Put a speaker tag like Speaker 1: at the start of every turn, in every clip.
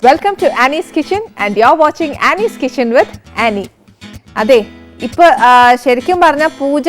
Speaker 1: Welcome to Annie's Kitchen and you're watching Annie's Kitchen with Annie. അതെ ഇപ്പോൾ ശരിക്കും പറഞ്ഞാൽ പൂജ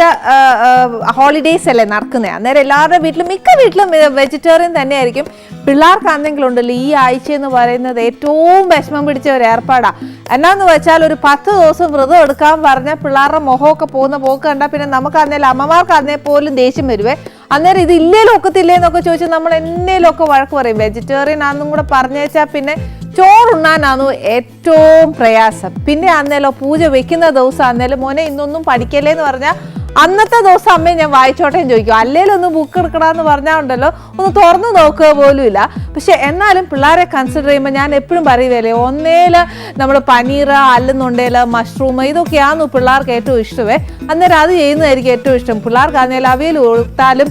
Speaker 1: ഹോളിഡേയ്സ് അല്ലേ നടക്കുന്നത്. അന്നേരം എല്ലാവരുടെ വീട്ടിലും മിക്ക വീട്ടിലും വെജിറ്റേറിയൻ തന്നെയായിരിക്കും. പിള്ളേർക്കാണെങ്കിലും ഉണ്ടല്ലോ ഈ ആഴ്ച എന്ന് പറയുന്നത് ഏറ്റവും വിഷമം പിടിച്ച ഒരു ഏർപ്പാടാണ്. എന്നാന്ന് വെച്ചാൽ ഒരു 10 ദിവസം വ്രതം എടുക്കാൻ പറഞ്ഞാൽ പിള്ളേരുടെ മുഖമൊക്കെ പോകുന്ന പോക്ക് കണ്ടാൽ പിന്നെ നമുക്ക് അന്നേരം അമ്മമാർക്ക് അന്നേ പോലും ദേഷ്യം വരുവേ. അന്നേരം ഇത് ഇല്ലേലും ഒക്കത്തില്ലേന്നൊക്കെ ചോദിച്ചാൽ നമ്മൾ എന്നേലും ഒക്കെ വഴക്ക് പറയും. വെജിറ്റേറിയൻ ആണെന്നും കൂടെ പറഞ്ഞേച്ചാൽ പിന്നെ ചോറുണ്ണാനാണ് ഏറ്റവും പ്രയാസം. പിന്നെ അന്നേലോ പൂജ വെക്കുന്ന ദിവസം അന്നേലും മോനെ ഇന്നൊന്നും പഠിക്കല്ലേന്ന് പറഞ്ഞാൽ അന്നത്തെ ദിവസം അമ്മയെ ഞാൻ വായിച്ചോട്ടേന്ന് ചോദിക്കും. അല്ലേലും ഒന്ന് ബുക്ക് എടുക്കണമെന്ന് പറഞ്ഞാൽ ഉണ്ടല്ലോ ഒന്ന് തുറന്നു നോക്കുക പോലും ഇല്ല. പക്ഷെ എന്നാലും പിള്ളേരെ കൺസിഡർ ചെയ്യുമ്പോൾ ഞാൻ എപ്പോഴും പറയുകയല്ലേ, ഒന്നേല് നമ്മൾ പനീർ അല്ലെന്നുണ്ടേൽ മഷ്റൂം ഇതൊക്കെയാണെന്ന് പിള്ളേർക്ക് ഏറ്റവും ഇഷ്ടമേ. അന്നേരം അത് ചെയ്യുന്നതായിരിക്കും ഏറ്റവും ഇഷ്ടം. പിള്ളേർക്ക് അന്നേലും അവിയൽ കൊടുത്താലും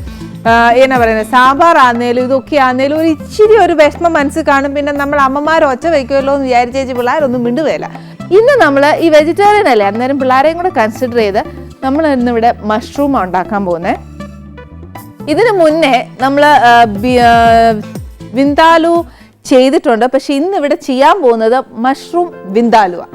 Speaker 1: എന്നാ പറയുന്നത് സാമ്പാർ ആന്നേലും ഇതൊക്കെ ആന്നേലും ഒരു ഇച്ചിരി ഒരു വിഷമം മനസ്സിൽ കാണും. പിന്നെ നമ്മൾ അമ്മമാർ ഒച്ച വയ്ക്കുമല്ലോ എന്ന് വിചാരിച്ചേച്ച് പിള്ളേരൊന്നും മിണ്ടുകയില്ല. ഇന്ന് നമ്മൾ ഈ വെജിറ്റേറിയൻ അല്ലേ, അന്നേരം പിള്ളേരെയും കൂടെ കൺസിഡർ ചെയ്ത് നമ്മൾ ഇന്നിവിടെ മഷ്റൂം ഉണ്ടാക്കാൻ പോകുന്നത്. ഇതിനു മുന്നേ നമ്മൾ വിന്താലു ചെയ്തിട്ടുണ്ട്. പക്ഷെ ഇന്നിവിടെ ചെയ്യാൻ പോകുന്നത് മഷ്റൂം വിന്താലുവാ.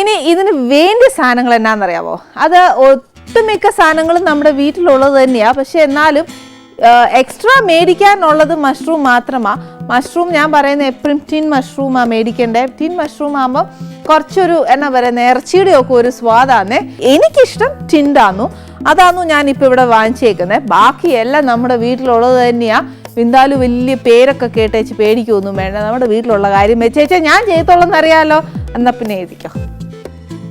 Speaker 1: ഇനി ഇതിന് വേണ്ടിയ സാധനങ്ങൾ എന്നാണെന്നറിയാമോ? അത് ഒട്ടുമിക്ക സാധനങ്ങളും നമ്മുടെ വീട്ടിലുള്ളത് തന്നെയാണ്. പക്ഷെ എന്നാലും എക്സ്ട്രാ മേടിക്കാനുള്ളത് മഷ്റൂം മാത്രമാണ്. മഷ്റൂം ഞാൻ പറയുന്നത് എപ്പോഴും ടിൻ മഷ്റൂമാണ് മേടിക്കേണ്ടത്. ടിൻ മഷ്റൂം ആകുമ്പോൾ കുറച്ചൊരു എന്നാ പറയുന്നത് ഇറച്ചിയുടെ ഒക്കെ ഒരു സ്വാദാണ്. എനിക്കിഷ്ടം ടിൻഡാന്നു, അതാന്നു ഞാനിപ്പോൾ ഇവിടെ വാങ്ങിച്ചേക്കുന്നത്. ബാക്കിയെല്ലാം നമ്മുടെ വീട്ടിലുള്ളത് തന്നെയാണ്. വിന്താലു വലിയ പേരൊക്കെ കേട്ടേച്ച് പേടിക്കൊന്നും വേണ്ട, നമ്മുടെ വീട്ടിലുള്ള കാര്യം വെച്ചേച്ചാൽ ഞാൻ ചെയ്തോളെന്നറിയാമല്ലോ. എന്നാൽ പിന്നെ എഴുതിക്കോ.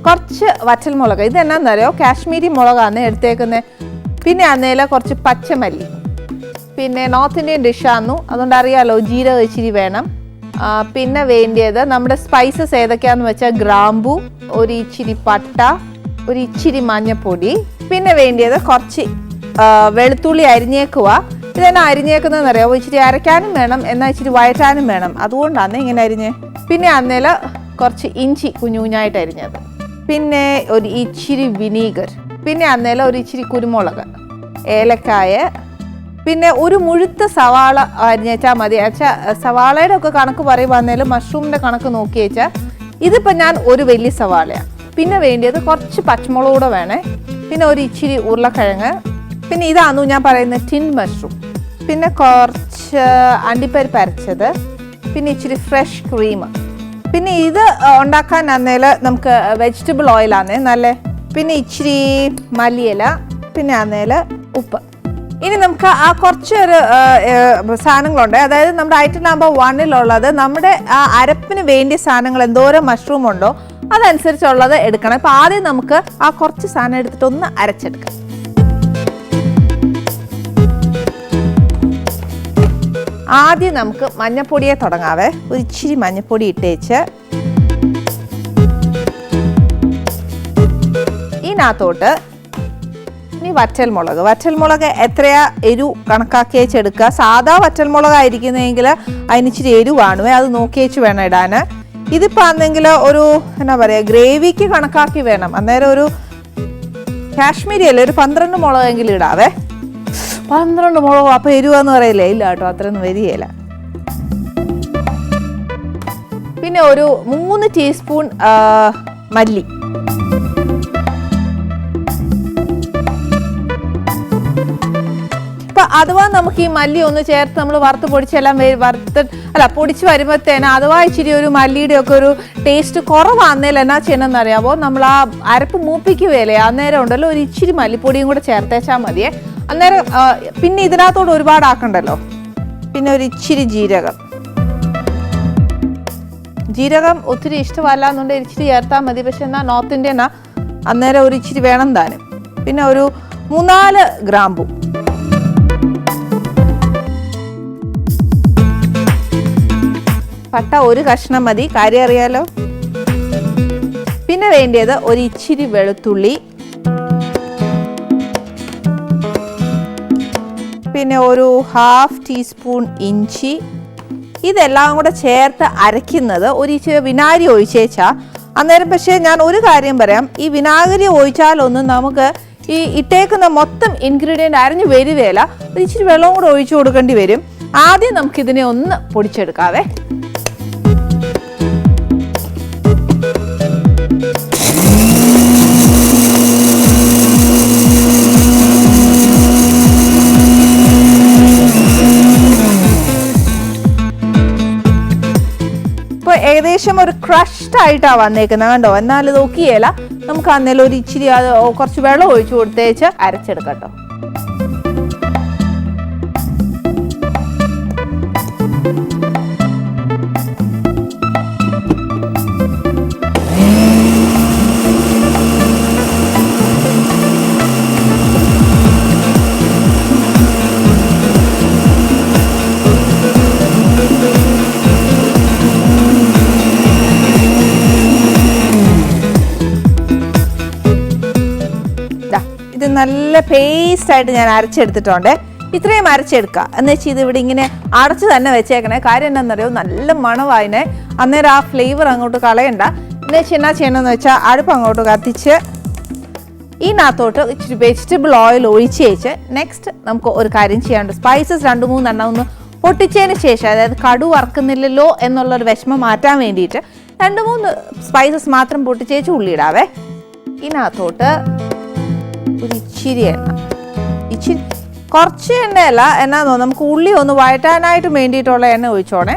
Speaker 1: കുറച്ച് വറ്റൽമുളക്, ഇത് എന്നാന്നറിയോ കാശ്മീരി മുളകാണ് എടുത്തേക്കുന്നത്. പിന്നെ അന്നേല കുറച്ച് പച്ചമല്ലി, പിന്നെ നോർത്ത് ഇന്ത്യൻ ഡിഷാന്നു അതുകൊണ്ട് അറിയാമല്ലോ ജീരകം ഇച്ചിരി വേണം. പിന്നെ വേണ്ടിയത് നമ്മുടെ സ്പൈസസ് ഏതൊക്കെയാന്ന് വെച്ചാൽ ഗ്രാമ്പു, ഒരു ഇച്ചിരി പട്ട, ഒരു ഇച്ചിരി മഞ്ഞപ്പൊടി. പിന്നെ വേണ്ടിയത് കുറച്ച് വെളുത്തുള്ളി അരിഞ്ഞേക്കുക. ഇതെന്നാ അരിഞ്ഞേക്കുന്നതെന്ന് അറിയാമോ? ഇച്ചിരി അരയ്ക്കാനും വേണം, എന്നാൽ ഇച്ചിരി വഴറ്റാനും വേണം, അതുകൊണ്ടാണ് ഇങ്ങനെ അരിഞ്ഞ്. പിന്നെ അന്നേല കുറച്ച് ഇഞ്ചി കുഞ്ഞു കുഞ്ഞായിട്ട് അരിഞ്ഞത്, പിന്നെ ഒരു ഇച്ചിരി വിനീഗർ, പിന്നെ അന്നേരം ഒരു ഇച്ചിരി കുരുമുളക്, ഏലക്കായ, പിന്നെ ഒരു മുഴുത്ത സവാള അരിഞ്ഞേച്ചാൽ മതി. സവാളയുടെ ഒക്കെ കണക്ക് പറയുമ്പോൾ അന്നേരം മഷ്റൂമിൻ്റെ കണക്ക് നോക്കി വെച്ചാൽ ഇതിപ്പോൾ ഞാൻ ഒരു വലിയ സവാളയാണ്. പിന്നെ വേണ്ടിയത് കുറച്ച് പച്ചമുളക് കൂടെ വേണേ. പിന്നെ ഒരു ഇച്ചിരി ഉരുളക്കിഴങ്ങ്, പിന്നെ ഇതാന്നു ഞാൻ പറയുന്നത് ടിൻ മഷ്റൂം, പിന്നെ കുറച്ച് അണ്ടിപ്പരിപ്പ് അരച്ചത്, പിന്നെ ഇച്ചിരി ഫ്രഷ് ക്രീം. പിന്നെ ഇത് ഉണ്ടാക്കാൻ അന്നേൽ നമുക്ക് വെജിറ്റബിൾ ഓയിലാന്നേ നല്ല. പിന്നെ ഇച്ചിരി മല്ലിയില, പിന്നെ അന്നേൽ ഉപ്പ്. ഇനി നമുക്ക് ആ കുറച്ചൊരു സാധനങ്ങളുണ്ട്. അതായത് നമ്മുടെ ഐറ്റം നമ്പർ 1 നമ്മുടെ ആ അരപ്പിന് വേണ്ടിയ സാധനങ്ങൾ എന്തോരം മഷ്റൂം ഉണ്ടോ അതനുസരിച്ചുള്ളത് എടുക്കണം. ഇപ്പം ആദ്യം നമുക്ക് ആ കുറച്ച് സാധനം എടുത്തിട്ടൊന്ന് അരച്ചെടുക്കാം. ആദ്യം നമുക്ക് മഞ്ഞപ്പൊടിയെ തുടങ്ങാവേ. ഒരു ഇച്ചിരി മഞ്ഞപ്പൊടി ഇട്ടേച്ച് ഇതിനകത്തോട്ട് ഇനി വറ്റൽമുളക് എത്രയാ എരിവ് കണക്കാക്കി വെച്ചെടുക്കുക. സാധാ വറ്റൽമുളകായിരിക്കുന്നതെങ്കിൽ അതിനിച്ചിരി എരിവ് കാണുവേ, അത് നോക്കി വെച്ച് വേണം ഇടാൻ. ഇതിപ്പോൾ ആണെങ്കിൽ ഒരു എന്നാ പറയുക ഗ്രേവിക്ക് കണക്കാക്കി വേണം. അന്നേരം ഒരു കാശ്മീരി അല്ലേ ഒരു 12 മുളകെങ്കിലും ഇടാവേ. 12 മുളക് അപ്പോൾ എരിവെന്ന് പറയില്ലേ? ഇല്ല കേട്ടോ, അത്രയൊന്നും വരികയില്ല. പിന്നെ ഒരു 3 ടീസ്പൂൺ മല്ലി, ഇപ്പം അഥവാ നമുക്ക് ഈ മല്ലി ഒന്ന് ചേർത്ത് നമ്മൾ വറുത്ത് പൊടിച്ചെല്ലാം പൊടിച്ച് വരുമ്പോഴത്തേന് അഥവാ ഇച്ചിരി ഒരു മല്ലിയുടെ ഒക്കെ ഒരു ടേസ്റ്റ് കുറവാന്നേൽ എന്നാ ചെയ്യണമെന്ന് അറിയാമോ? നമ്മൾ ആ അരപ്പ് മൂപ്പിക്കുകയല്ലേ, അന്നേരം ഉണ്ടല്ലോ ഒരു ഇച്ചിരി മല്ലിപ്പൊടിയും കൂടെ ചേർത്തേച്ചാൽ മതിയേ. അന്നേരം പിന്നെ ഇതിനകത്തോട് ഒരുപാട് ആക്കണ്ടല്ലോ. പിന്നെ ഒരു ഇച്ചിരി ജീരകം ഒത്തിരി ഇഷ്ടമല്ല എന്നുണ്ടെങ്കിൽ ഇച്ചിരി ചേർത്താൽ മതി. പക്ഷെ എന്നാൽ നോർത്ത് ഇന്ത്യനാ, അന്നേരം ഒരു ഇച്ചിരി വേണം താനും. പിന്നെ ഒരു 3-4 ഗ്രാമ്പു, പട്ട ഒരു കഷ്ണം മതി, കാര്യം അറിയാലോ. പിന്നെ വേണ്ടിയത് ഒരു ഇച്ചിരി വെളുത്തുള്ളി, പിന്നെ ഒരു 1/2 ടീസ്പൂൺ ഇഞ്ചി, ഇതെല്ലാം കൂടെ ചേർത്ത് അരയ്ക്കുന്നത് ഒരു ഇച്ചിരി വിനാഗിരി ഒഴിച്ചേച്ചാ. അന്നേരം പക്ഷേ ഞാൻ ഒരു കാര്യം പറയാം, ഈ വിനാഗിരി ഒഴിച്ചാലൊന്നും നമുക്ക് ഈ ഇട്ടേക്കുന്ന മൊത്തം ഇൻഗ്രീഡിയൻ്റ് അരഞ്ഞു വരുകയില്ല. ഒരു ഇച്ചിരി വെള്ളവും കൂടെ ഒഴിച്ചു കൊടുക്കേണ്ടി വരും. ആദ്യം നമുക്കിതിനെ ഒന്ന് പൊടിച്ചെടുക്കാവേ. ഇപ്പോൾ ഏകദേശം ഒരു ക്രഷ്ഡ് ആയിട്ടാണ് വന്നേക്കുന്നത് കണ്ടോ. എന്നാൽ ഇത് നോക്കിയേല, നമുക്ക് അന്നേരം ഒരു ഇച്ചിരി കുറച്ച് വെള്ളം ഒഴിച്ചു കൊടുത്തേച്ച് അരച്ചെടുക്കട്ടോ. ഇത് നല്ല പേസ്റ്റ് ആയിട്ട് ഞാൻ അരച്ചെടുത്തിട്ടുണ്ട്. ഇത്രയും അരച്ചെടുക്കുക എന്ന് വെച്ചാൽ ഇത് ഇവിടെ ഇങ്ങനെ അടച്ച് തന്നെ വെച്ചേക്കണേ. കാര്യം എന്താണെന്നറിയോ, നല്ല മണവായിനെ. അന്നേരം ആ ഫ്ലേവർ അങ്ങോട്ട് കളയണ്ട. എന്ന് വെച്ചാൽ എന്നാ ചെയ്യണമെന്ന് വെച്ചാൽ അടുപ്പ് അങ്ങോട്ട് കത്തിച്ച് ഇതിനകത്തോട്ട് ഇച്ചിരി വെജിറ്റബിൾ ഓയിൽ ഒഴിച്ച് വെച്ച് നെക്സ്റ്റ് നമുക്ക് ഒരു കാര്യം ചെയ്യാനുണ്ട്. സ്പൈസസ് 2-3 എണ്ണം ഒന്ന് പൊട്ടിച്ചതിന് ശേഷം, അതായത് കടു വറുക്കുന്നില്ലല്ലോ എന്നുള്ളൊരു വിഷമം മാറ്റാൻ വേണ്ടിയിട്ട് 2-3 സ്പൈസസ് മാത്രം പൊട്ടിച്ചേച്ച് ഉള്ളിയിടാവേ. ഇതിനകത്തോട്ട് ഒരു ഇച്ചിരി എണ്ണ, ഇച്ചിരി കുറച്ച് എണ്ണയല്ല, എന്നാന്നോ നമുക്ക് ഉള്ളി ഒന്ന് വഴറ്റാനായിട്ട് വേണ്ടിയിട്ടുള്ള എണ്ണ ഒഴിച്ചോണേ.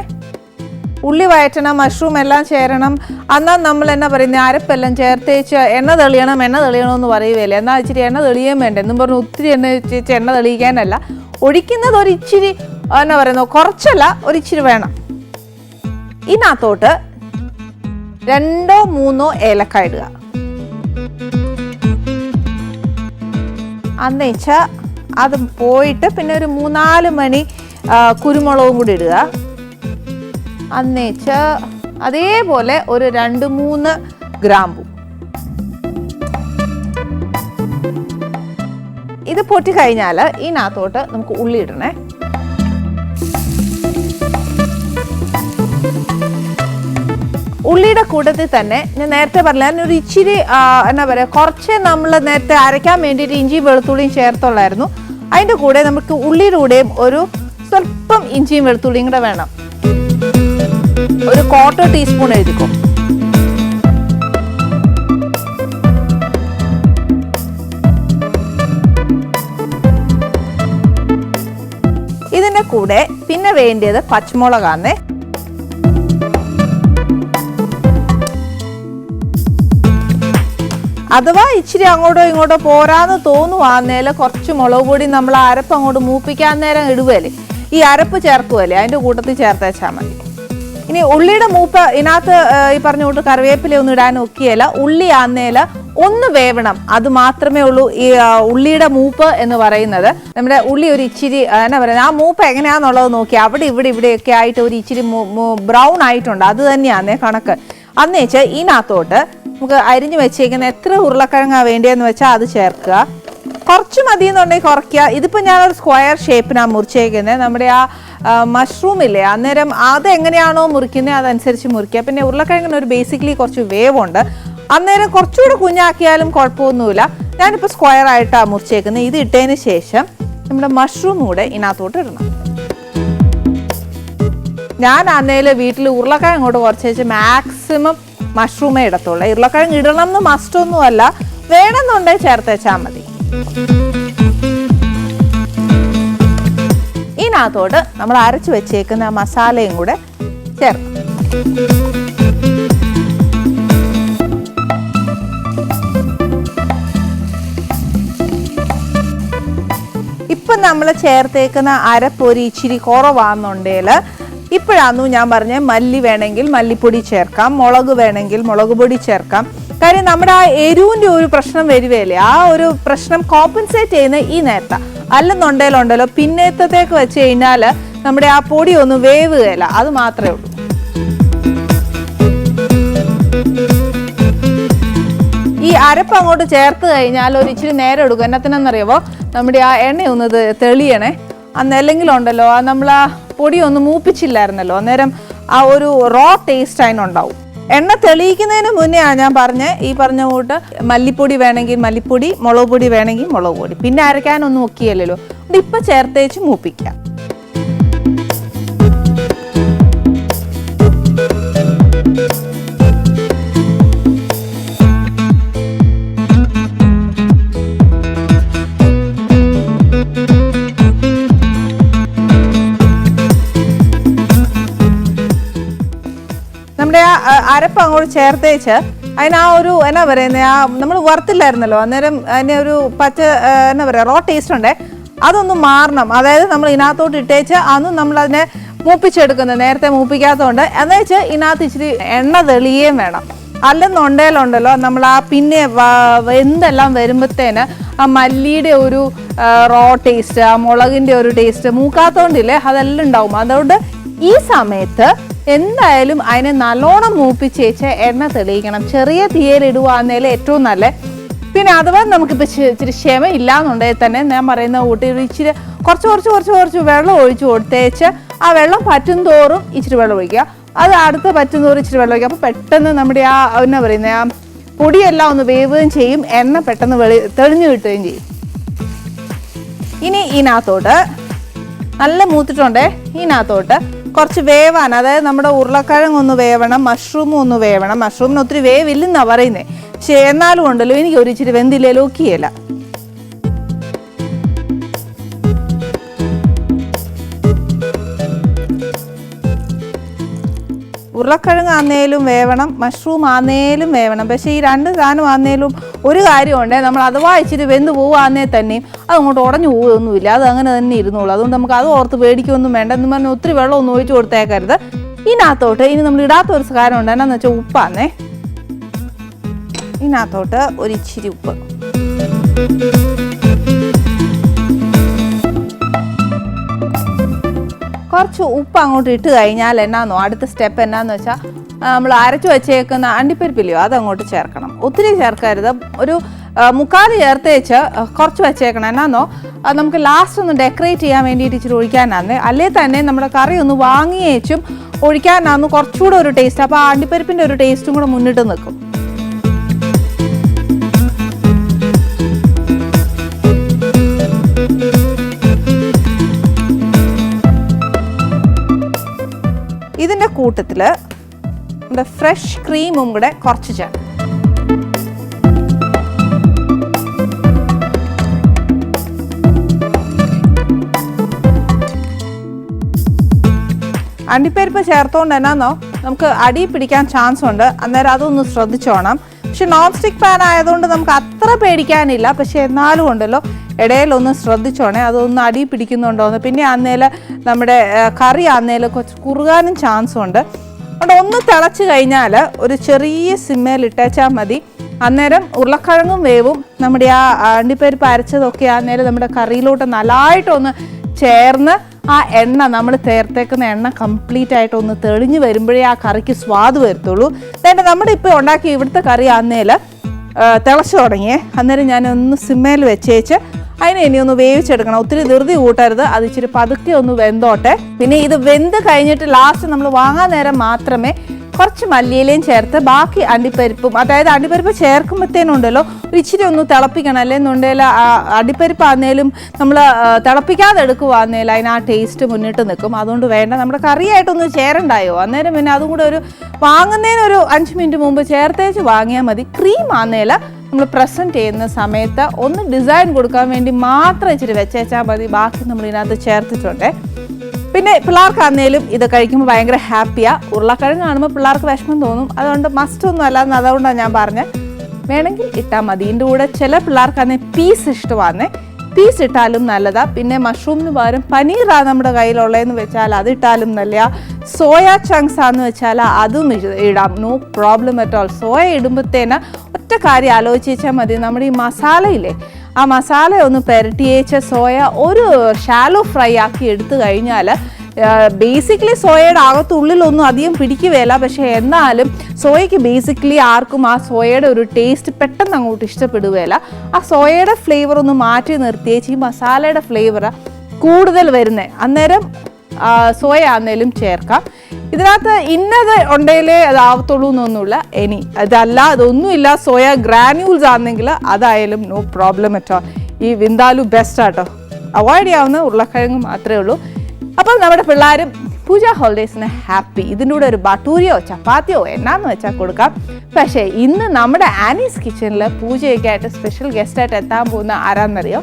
Speaker 1: ഉള്ളി വഴറ്റണം, മഷ്റൂം എല്ലാം ചേരണം. എന്നാൽ നമ്മൾ എന്നാ പറയുന്നത്, അരപ്പെല്ലാം ചേർത്തേച്ച് എണ്ണ തെളിയണമെന്ന് പറയുകയില്ല. എന്നാൽ ഇച്ചിരി എണ്ണ തെളിയാൻ വേണ്ട എന്നും പറഞ്ഞ് ഒത്തിരി എണ്ണ ചേച്ച് എണ്ണ തെളിയിക്കാനല്ല, ഒഴിക്കുന്നത് ഒരു ഇച്ചിരി എന്നാ പറയുന്നത്, കുറച്ചല്ല ഒരിച്ചിരി വേണം. ഇതിനകത്തോട്ട് 2-3 ഏലക്ക ഇടുക. അന്നേച്ചാൽ അത് പോയിട്ട് പിന്നെ ഒരു 3-4 മണി കുരുമുളകും കൂടി ഇടുക. അന്നേച്ചാൽ അതേപോലെ ഒരു 2-3 ഗ്രാമ്പു. ഇത് പൊട്ടി കഴിഞ്ഞാൽ ഇതിനകത്തോട്ട് നമുക്ക് ഉള്ളി ഇടണേ. ഉള്ളിയുടെ കൂട്ടത്തിൽ തന്നെ ഞാൻ നേരത്തെ പറഞ്ഞ ഒരു ഇച്ചിരി എന്നാ പറയുക, കുറച്ച് നമ്മൾ നേരത്തെ അരയ്ക്കാൻ വേണ്ടിയിട്ട് ഇഞ്ചിയും വെളുത്തുള്ളിയും ചേർത്തുള്ളായിരുന്നു. അതിൻ്റെ കൂടെ നമുക്ക് ഉള്ളിയുടെ കൂടെയും ഒരു സ്വല്പം ഇഞ്ചിയും വെളുത്തുള്ളിയും കൂടെ വേണം. ഒരു 1/4 ടീസ്പൂൺ എഴുതിക്കോ. ഇതിൻ്റെ കൂടെ പിന്നെ വേണ്ടിയത് പച്ചമുളകാണ്. അഥവാ ഇച്ചിരി അങ്ങോട്ടോ ഇങ്ങോട്ടോ പോരാന്ന് തോന്നുവാന്നേൽ കുറച്ച് മുളക് പൊടി നമ്മൾ അരപ്പ് അങ്ങോട്ട് മൂപ്പിക്കാൻ നേരം ഇടുകയല്ലേ, ഈ അരപ്പ് ചേർക്കുമല്ലേ, അതിൻ്റെ കൂട്ടത്തിൽ ചേർത്തേച്ചാൽ മതി. ഇനി ഉള്ളിയുടെ മൂപ്പ് ഇതിനകത്ത് ഈ പറഞ്ഞ കൂട്ട് കറിവേപ്പില ഒന്നും ഇടാൻ ഒക്കെയല്ല. ഉള്ളി ആന്നേൽ ഒന്ന് വേവണം, അത് മാത്രമേ ഉള്ളൂ ഈ ഉള്ളിയുടെ മൂപ്പ് എന്ന് പറയുന്നത്. നമ്മുടെ ഉള്ളി ഒരു ഇച്ചിരി എന്നാ പറയുന്നത്, ആ മൂപ്പ് എങ്ങനെയാണെന്നുള്ളത് നോക്കി അവിടെ ഇവിടെയൊക്കെ ആയിട്ട് ഒരു ഇച്ചിരി ബ്രൗൺ ആയിട്ടുണ്ട്, അത് തന്നെയാന്നേ കണക്ക്. അന്നേച്ച് ഇതിനകത്തോട്ട് നമുക്ക് അരിഞ്ഞു വെച്ചേക്കുന്ന എത്ര ഉരുളക്കിഴങ്ങാണ് വേണ്ടിയെന്ന് വെച്ചാൽ അത് ചേർക്കുക. കുറച്ച് മതി എന്നുണ്ടെങ്കിൽ കുറയ്ക്കുക. ഇതിപ്പോൾ ഞാനൊരു സ്ക്വയർ ഷേപ്പിനാണ് മുറിച്ചേക്കുന്നത്. നമ്മുടെ ആ മഷ്റൂം ഇല്ലേ, അന്നേരം അത് എങ്ങനെയാണോ മുറിക്കുന്നത് അതനുസരിച്ച് മുറിക്കുക. പിന്നെ ഉരുളക്കിഴങ്ങിന് ഒരു ബേസിക്കലി കുറച്ച് വേവുണ്ട്, അന്നേരം കുറച്ചുകൂടെ കുഞ്ഞാക്കിയാലും കുഴപ്പമൊന്നുമില്ല. ഞാനിപ്പോൾ സ്ക്വയർ ആയിട്ടാണ് മുറിച്ചേക്കുന്നത്. ഇത് ഇട്ടതിന് ശേഷം നമ്മുടെ മഷ്റൂം കൂടെ ഇതിനകത്തോട്ട് ഇടണം. ഞാൻ അന്നേരം വീട്ടിൽ ഉരുളക്കിഴങ്ങ് ഇങ്ങോട്ട് കുറച്ച് വെച്ച് മാക്സിമം മഷ്റൂമേ ഇടത്തുള്ളൂ. ഉരുളക്കിഴങ്ങ് ഇടണം എന്ന് മസ്റ്റൊന്നുമല്ല, വേണമെന്നുണ്ടെങ്കിൽ ചേർത്തേച്ചാൽ മതി. ഇതിനകത്തോട്ട് നമ്മൾ അരച്ചു വെച്ചേക്കുന്ന മസാലയും കൂടെ ചേർക്കും. ഇപ്പം നമ്മൾ ചേർത്തേക്കുന്ന അരപ്പൊരി ഇച്ചിരി കുറവാണെന്നുണ്ടെങ്കിൽ ഇപ്പോഴാന്നു ഞാൻ പറഞ്ഞ മല്ലി വേണമെങ്കിൽ മല്ലിപ്പൊടി ചേർക്കാം, മുളക് വേണമെങ്കിൽ മുളക് പൊടി ചേർക്കാം. കാര്യം നമ്മുടെ ആ എരിവിൻ്റെ ഒരു പ്രശ്നം വരുകയല്ലേ, ആ ഒരു പ്രശ്നം കോമ്പൻസേറ്റ് ചെയ്യുന്ന ഈ നേരത്തെ. അല്ലെന്നുണ്ടല്ലോ പിന്നേറ്റത്തേക്ക് വെച്ച് കഴിഞ്ഞാൽ നമ്മുടെ ആ പൊടി ഒന്നും വേവുകയില്ല, അത് മാത്രമേ ഉള്ളൂ. ഈ അരപ്പ് അങ്ങോട്ട് ചേർത്ത് കഴിഞ്ഞാൽ ഒരു ഇച്ചിരി നേരം എടുക്കും. എന്നത്തിനെന്നറിയാമോ, നമ്മുടെ ആ എണ്ണയൊന്ന് തെളിയണേ. അല്ലെങ്കിൽ ഉണ്ടല്ലോ നമ്മൾ ആ പൊടി ഒന്ന് മൂപ്പിച്ചില്ലായിരുന്നല്ലോ, അന്നേരം ആ ഒരു റോ ടേസ്റ്റ് അതിനുണ്ടാവും. എണ്ണ തെളിയിക്കുന്നതിന് മുന്നേ ഞാൻ ഈ പറഞ്ഞ കൂട്ട് മല്ലിപ്പൊടി വേണമെങ്കിൽ മല്ലിപ്പൊടി, മുളക് പൊടി വേണമെങ്കിൽ മുളക് പൊടി, പിന്നെ അരയ്ക്കാനൊന്നും ഒക്കെയല്ലോ. ഇപ്പം ചേർത്തേച്ച് മൂപ്പിക്കാം. നമ്മുടെ ആ അരപ്പ് അങ്ങോട്ട് ചേർത്തേച്ച് അതിന് ആ ഒരു എന്നാ പറയുന്നത്, ആ നമ്മൾ വറുത്തില്ലായിരുന്നല്ലോ, അന്നേരം അതിന് ഒരു പച്ച എന്നാ പറയുക റോ ടേസ്റ്റ് ഉണ്ട്, അതൊന്ന് മാറണം. അതായത് നമ്മൾ ഇതിനകത്തോട്ട് ഇട്ടേച്ച് അന്ന് നമ്മളതിനെ മൂപ്പിച്ചെടുക്കുന്നത്, നേരത്തെ മൂപ്പിക്കാത്തതുകൊണ്ട് എന്ന് വെച്ച് ഇതിനകത്ത് ഇച്ചിരി എണ്ണ തെളിയുകയും വേണം. അല്ലെന്നുണ്ടേലുണ്ടല്ലോ നമ്മൾ ആ പിന്നെ എന്തെല്ലാം വരുമ്പോഴത്തേന് ആ മല്ലിയുടെ ഒരു റോ ടേസ്റ്റ്, ആ മുളകിൻ്റെ ഒരു ടേസ്റ്റ് മൂക്കാത്തോണ്ടില്ലേ അതെല്ലാം ഉണ്ടാവും. അതുകൊണ്ട് ഈ സമയത്ത് എന്തായാലും അതിനെ നല്ലോണം മൂപ്പിച്ചേച്ച് എണ്ണ തെളിയിക്കണം. ചെറിയ തീയലിടുവാന്നേലും ഏറ്റവും നല്ല. പിന്നെ അഥവാ നമുക്കിപ്പോൾ ഇച്ചിരി ക്ഷമ ഇല്ലാന്നുണ്ടെങ്കിൽ തന്നെ ഞാൻ പറയുന്ന കൂട്ടി ഇച്ചിരി കുറച്ച് വെള്ളം ഒഴിച്ച് കൊടുത്തേച്ച് ആ വെള്ളം പറ്റും തോറും ഇച്ചിരി വെള്ളം ഒഴിക്കുക, അത് അടുത്ത് പറ്റും തോറും ഇച്ചിരി വെള്ളം ഒഴിക്കുക. അപ്പോൾ പെട്ടെന്ന് നമ്മുടെ ആ എന്നാ പറയുന്നത് ആ പൊടിയെല്ലാം ഒന്ന് വേവുകയും ചെയ്യും, എണ്ണ പെട്ടെന്ന് തെളിഞ്ഞു കിട്ടുകയും ചെയ്യും. ഇനി ഇതിനകത്തോട്ട് നല്ല മൂത്തിട്ടുണ്ടേ, ഇതിനകത്തോട്ട് കുറച്ച് വേവാൻ, അതായത് നമ്മുടെ ഉരുളക്കിഴങ്ങ് ഒന്ന് വേവണം, മഷ്റൂമും ഒന്ന് വേവണം. മഷ്റൂമിന് ഒത്തിരി വേവില്ലെന്നാണ് പറയുന്നത്, പക്ഷേ എന്നാലും ഉണ്ടല്ലോ എനിക്ക് ഒരു ഇച്ചിരി വെന്തില്ലേലും ഒക്കെയല്ല. ഉരുളക്കിഴങ്ങ് ആന്നേലും വേവണം, മഷ്റൂം ആന്നേലും വേവണം. പക്ഷേ ഈ രണ്ട് സാധനം ആന്നേലും ഒരു കാര്യമുണ്ട്, നമ്മൾ അഥവാ ഇച്ചിരി വെന്ത് പോവുകയാന്നേ തന്നെയും അത് അങ്ങോട്ട് ഉടഞ്ഞു പോവുകയൊന്നുമില്ല, അത് അങ്ങനെ തന്നെ ഇരുന്നോളൂ. അതുകൊണ്ട് നമുക്ക് അത് ഓർത്ത് പേടിക്കൊന്നും വേണ്ട. എന്ന് പറഞ്ഞാൽ ഒത്തിരി വെള്ളം ഒന്നും ഒഴിച്ച് കൊടുത്തേക്കരുത്. ഇതിനകത്തോട്ട് ഇനി നമ്മൾ ഇടാത്ത ഒരു കാര്യം ഉണ്ട്, എന്നാന്ന് വെച്ചാൽ ഉപ്പാന്നേ. ഇതിനകത്തോട്ട് ഒരു ഇച്ചിരി ഉപ്പ്, കുറച്ച് ഉപ്പ് അങ്ങോട്ട് ഇട്ട് കഴിഞ്ഞാൽ എന്നാന്നോ അടുത്ത സ്റ്റെപ്പ് എന്നാന്ന് വെച്ചാൽ നമ്മൾ അരച്ചു വെച്ചേക്കുന്ന അണ്ടിപ്പരിപ്പില്ലയോ അതങ്ങോട്ട് ചേർക്കണം. ഒത്തിരി ചേർക്കരുത്, ഒരു 3/4 ചേർത്തേച്ച് കുറച്ച് വെച്ചേക്കണം. എന്നാന്നോ അത് നമുക്ക് ലാസ്റ്റ് ഒന്ന് ഡെക്കറേറ്റ് ചെയ്യാൻ വേണ്ടിയിട്ട് ഇച്ചിരി ഒഴിക്കാനാണ്. അല്ലേ തന്നെ നമ്മുടെ കറി ഒന്ന് വാങ്ങിയേച്ചും ഒഴിക്കാനാന്ന് കുറച്ചുകൂടെ ഒരു ടേസ്റ്റ്. അപ്പോൾ ആ അണ്ടിപ്പരിപ്പിൻ്റെ ഒരു ടേസ്റ്റും കൂടെ മുന്നിട്ട് നിൽക്കും. ഇതിൻ്റെ കൂട്ടത്തിൽ നമ്മുടെ ഫ്രഷ് ക്രീമും കൂടെ കുറച്ച് ചേർക്കും. അണ്ടിപ്പരിപ്പ് ചേർത്തുകൊണ്ട് എന്നാന്നോ നമുക്ക് അടി പിടിക്കാൻ ചാൻസ് ഉണ്ട്, അന്നേരം അതൊന്ന് ശ്രദ്ധിച്ചോണം. പക്ഷെ നോൺ സ്റ്റിക്ക് പാൻ ആയതുകൊണ്ട് നമുക്ക് അത്ര പേടിക്കാനില്ല. പക്ഷെ എന്നാലും ഉണ്ടല്ലോ ഇടയിലൊന്ന് ശ്രദ്ധിച്ചോണേ, അതൊന്ന് അടി പിടിക്കുന്നുണ്ടോയെന്ന്. പിന്നെ അന്നേരം നമ്മുടെ കറി അന്നേരം കുറച്ച് കുറുകാനും ചാൻസും ഉണ്ട്. അതുകൊണ്ട് ഒന്ന് തിളച്ച് കഴിഞ്ഞാൽ ഒരു ചെറിയ സിമ്മേലിട്ടേച്ചാൽ മതി. അന്നേരം ഉരുളക്കിഴങ്ങും വേവും നമ്മുടെ ആ അണ്ടിപ്പരിപ്പ് അരച്ചതൊക്കെ അന്നേരം നമ്മുടെ കറിയിലോട്ട് നല്ലതായിട്ടൊന്ന് ചേർന്ന് ആ എണ്ണ നമ്മൾ ചേർത്തേക്കുന്ന എണ്ണ കംപ്ലീറ്റ് ആയിട്ട് ഒന്ന് തെളിഞ്ഞ് വരുമ്പോഴേ ആ കറിക്ക് സ്വാദ് വരത്തുള്ളൂ. എന്നിട്ട് നമ്മുടെ ഇപ്പോൾ ഉണ്ടാക്കി ഇവിടുത്തെ കറി അന്നേരം തിളച്ച് തുടങ്ങിയേ. അന്നേരം ഞാനൊന്ന് സിമ്മേൽ വെച്ചേച്ച് അതിനെ ഇനി ഒന്ന് വേവിച്ചെടുക്കണം. ഒത്തിരി ധൃതി കൂട്ടരുത്, അത് ഇച്ചിരി പതുക്കെ ഒന്ന് വെന്തോട്ടെ. പിന്നെ ഇത് വെന്ത് കഴിഞ്ഞിട്ട് ലാസ്റ്റ് നമ്മൾ വാങ്ങാൻ നേരം മാത്രമേ കുറച്ച് മല്ലിയിലയും ചേർത്ത് ബാക്കി അണ്ടിപ്പരിപ്പും, അതായത് അണ്ടിപ്പരിപ്പ് ചേർക്കുമ്പോഴത്തേനുണ്ടല്ലോ ഒരു ഇച്ചിരി ഒന്ന് തിളപ്പിക്കണം. അല്ലെന്നുണ്ടെങ്കിൽ അണ്ടിപ്പരിപ്പ് ആന്നേലും നമ്മൾ തിളപ്പിക്കാതെ എടുക്കുവാന്നേലും അതിന് ആ ടേസ്റ്റ് മുന്നിട്ട് നിൽക്കും. അതുകൊണ്ട് വേണ്ട, നമ്മുടെ കറിയായിട്ടൊന്ന് ചേരണ്ടായോ. അന്നേരം പിന്നെ അതും കൂടെ ഒരു വാങ്ങുന്നതിനൊരു 5 മിനിറ്റ് മുമ്പ് ചേർത്തേച്ച് വാങ്ങിയാൽ മതി. ക്രീം ആന്നേലും നമ്മൾ പ്രസൻറ്റ് ചെയ്യുന്ന സമയത്ത് ഒന്ന് ഡിസൈൻ കൊടുക്കാൻ വേണ്ടി മാത്രം ഇച്ചിരി വെച്ചേച്ചാൽ മതി. ബാക്കി നമ്മൾ ഇതിനകത്ത് ചേർത്തിട്ടുണ്ട്. പിന്നെ പിള്ളേർക്കാന്നേലും ഇത് കഴിക്കുമ്പോൾ ഭയങ്കര ഹാപ്പിയാണ്. ഉരുളക്കിഴങ്ങ് കാണുമ്പോൾ പിള്ളേർക്ക് വിഷമം തോന്നും, അതുകൊണ്ട് മസ്റ്റ് ഒന്നും അല്ലാന്ന് അതുകൊണ്ടാണ് ഞാൻ പറഞ്ഞത്. വേണമെങ്കിൽ ഇട്ടാൽ മതി. ഇതിൻ്റെ കൂടെ ചില പിള്ളേർക്കാന്നേ പീസ് ഇഷ്ടമാന്നേ, പീസ് ഇട്ടാലും നല്ലതാണ്. പിന്നെ മഷ്റൂമിന് പകരം പനീറാണ് നമ്മുടെ കയ്യിലുള്ളതെന്ന് വെച്ചാൽ അത് ഇട്ടാലും നല്ല. സോയ ചങ്ക്സ് ആണെന്ന് വെച്ചാൽ അതും ഇടാം, no problem at all. Soya ഇടുമ്പോഴത്തേന് ഒറ്റ കാര്യം ആലോചിച്ച് വെച്ചാൽ മതി, നമ്മുടെ ഈ മസാലയില്ലേ ആ മസാല ഒന്ന് പുരട്ടിയേച്ച സോയ ഒരു ഷാലോ ഫ്രൈ ആക്കി എടുത്തു കഴിഞ്ഞാൽ ബേസിക്കലി സോയയുടെ അകത്തുള്ളിലൊന്നും അധികം പിടിക്കുകയില്ല. പക്ഷേ എന്നാലും സോയയ്ക്ക് ബേസിക്കലി ആർക്കും ആ സോയയുടെ ഒരു ടേസ്റ്റ് പെട്ടെന്ന് അങ്ങോട്ട് ഇഷ്ടപ്പെടുകയില്ല. ആ സോയയുടെ ഫ്ലേവർ ഒന്ന് മാറ്റി നിർത്തിയേച്ച് ഈ മസാലയുടെ ഫ്ലേവർ കൂടുതൽ വരുന്നത്. അന്നേരം സോയ ആന്നേലും ചേർക്കാം. ഇതിനകത്ത് ഇന്നത് ഉണ്ടെങ്കിലേ അതാവത്തുള്ളൂ എന്നൊന്നുമില്ല. ഇനി അതല്ല അതൊന്നുമില്ല, സോയ ഗ്രാന്യൂൾസ് ആണെങ്കിൽ അതായാലും നോ പ്രോബ്ലം അറ്റ് ഓൾ. ഈ വിന്താലു ബെസ്റ്റ് ആട്ടോ. അവോയ്ഡ് ചെയ്യാവുന്ന ഉരുളക്കിഴങ്ങ് മാത്രമേ ഉള്ളൂ. അപ്പം നമ്മുടെ പിള്ളേരും പൂജ ഹോളിഡേയ്സിന് ഹാപ്പി. ഇതിൻ്റെ കൂടെ ഒരു ബട്ടൂരിയോ ചപ്പാത്തിയോ എന്നാന്ന് വെച്ചാൽ കൊടുക്കാം. പക്ഷേ ഇന്ന് നമ്മുടെ ആനീസ് കിച്ചണിൽ പൂജയൊക്കെ ആയിട്ട് സ്പെഷ്യൽ ഗസ്റ്റായിട്ട് എത്താൻ പോകുന്ന ആരാന്നറിയോ?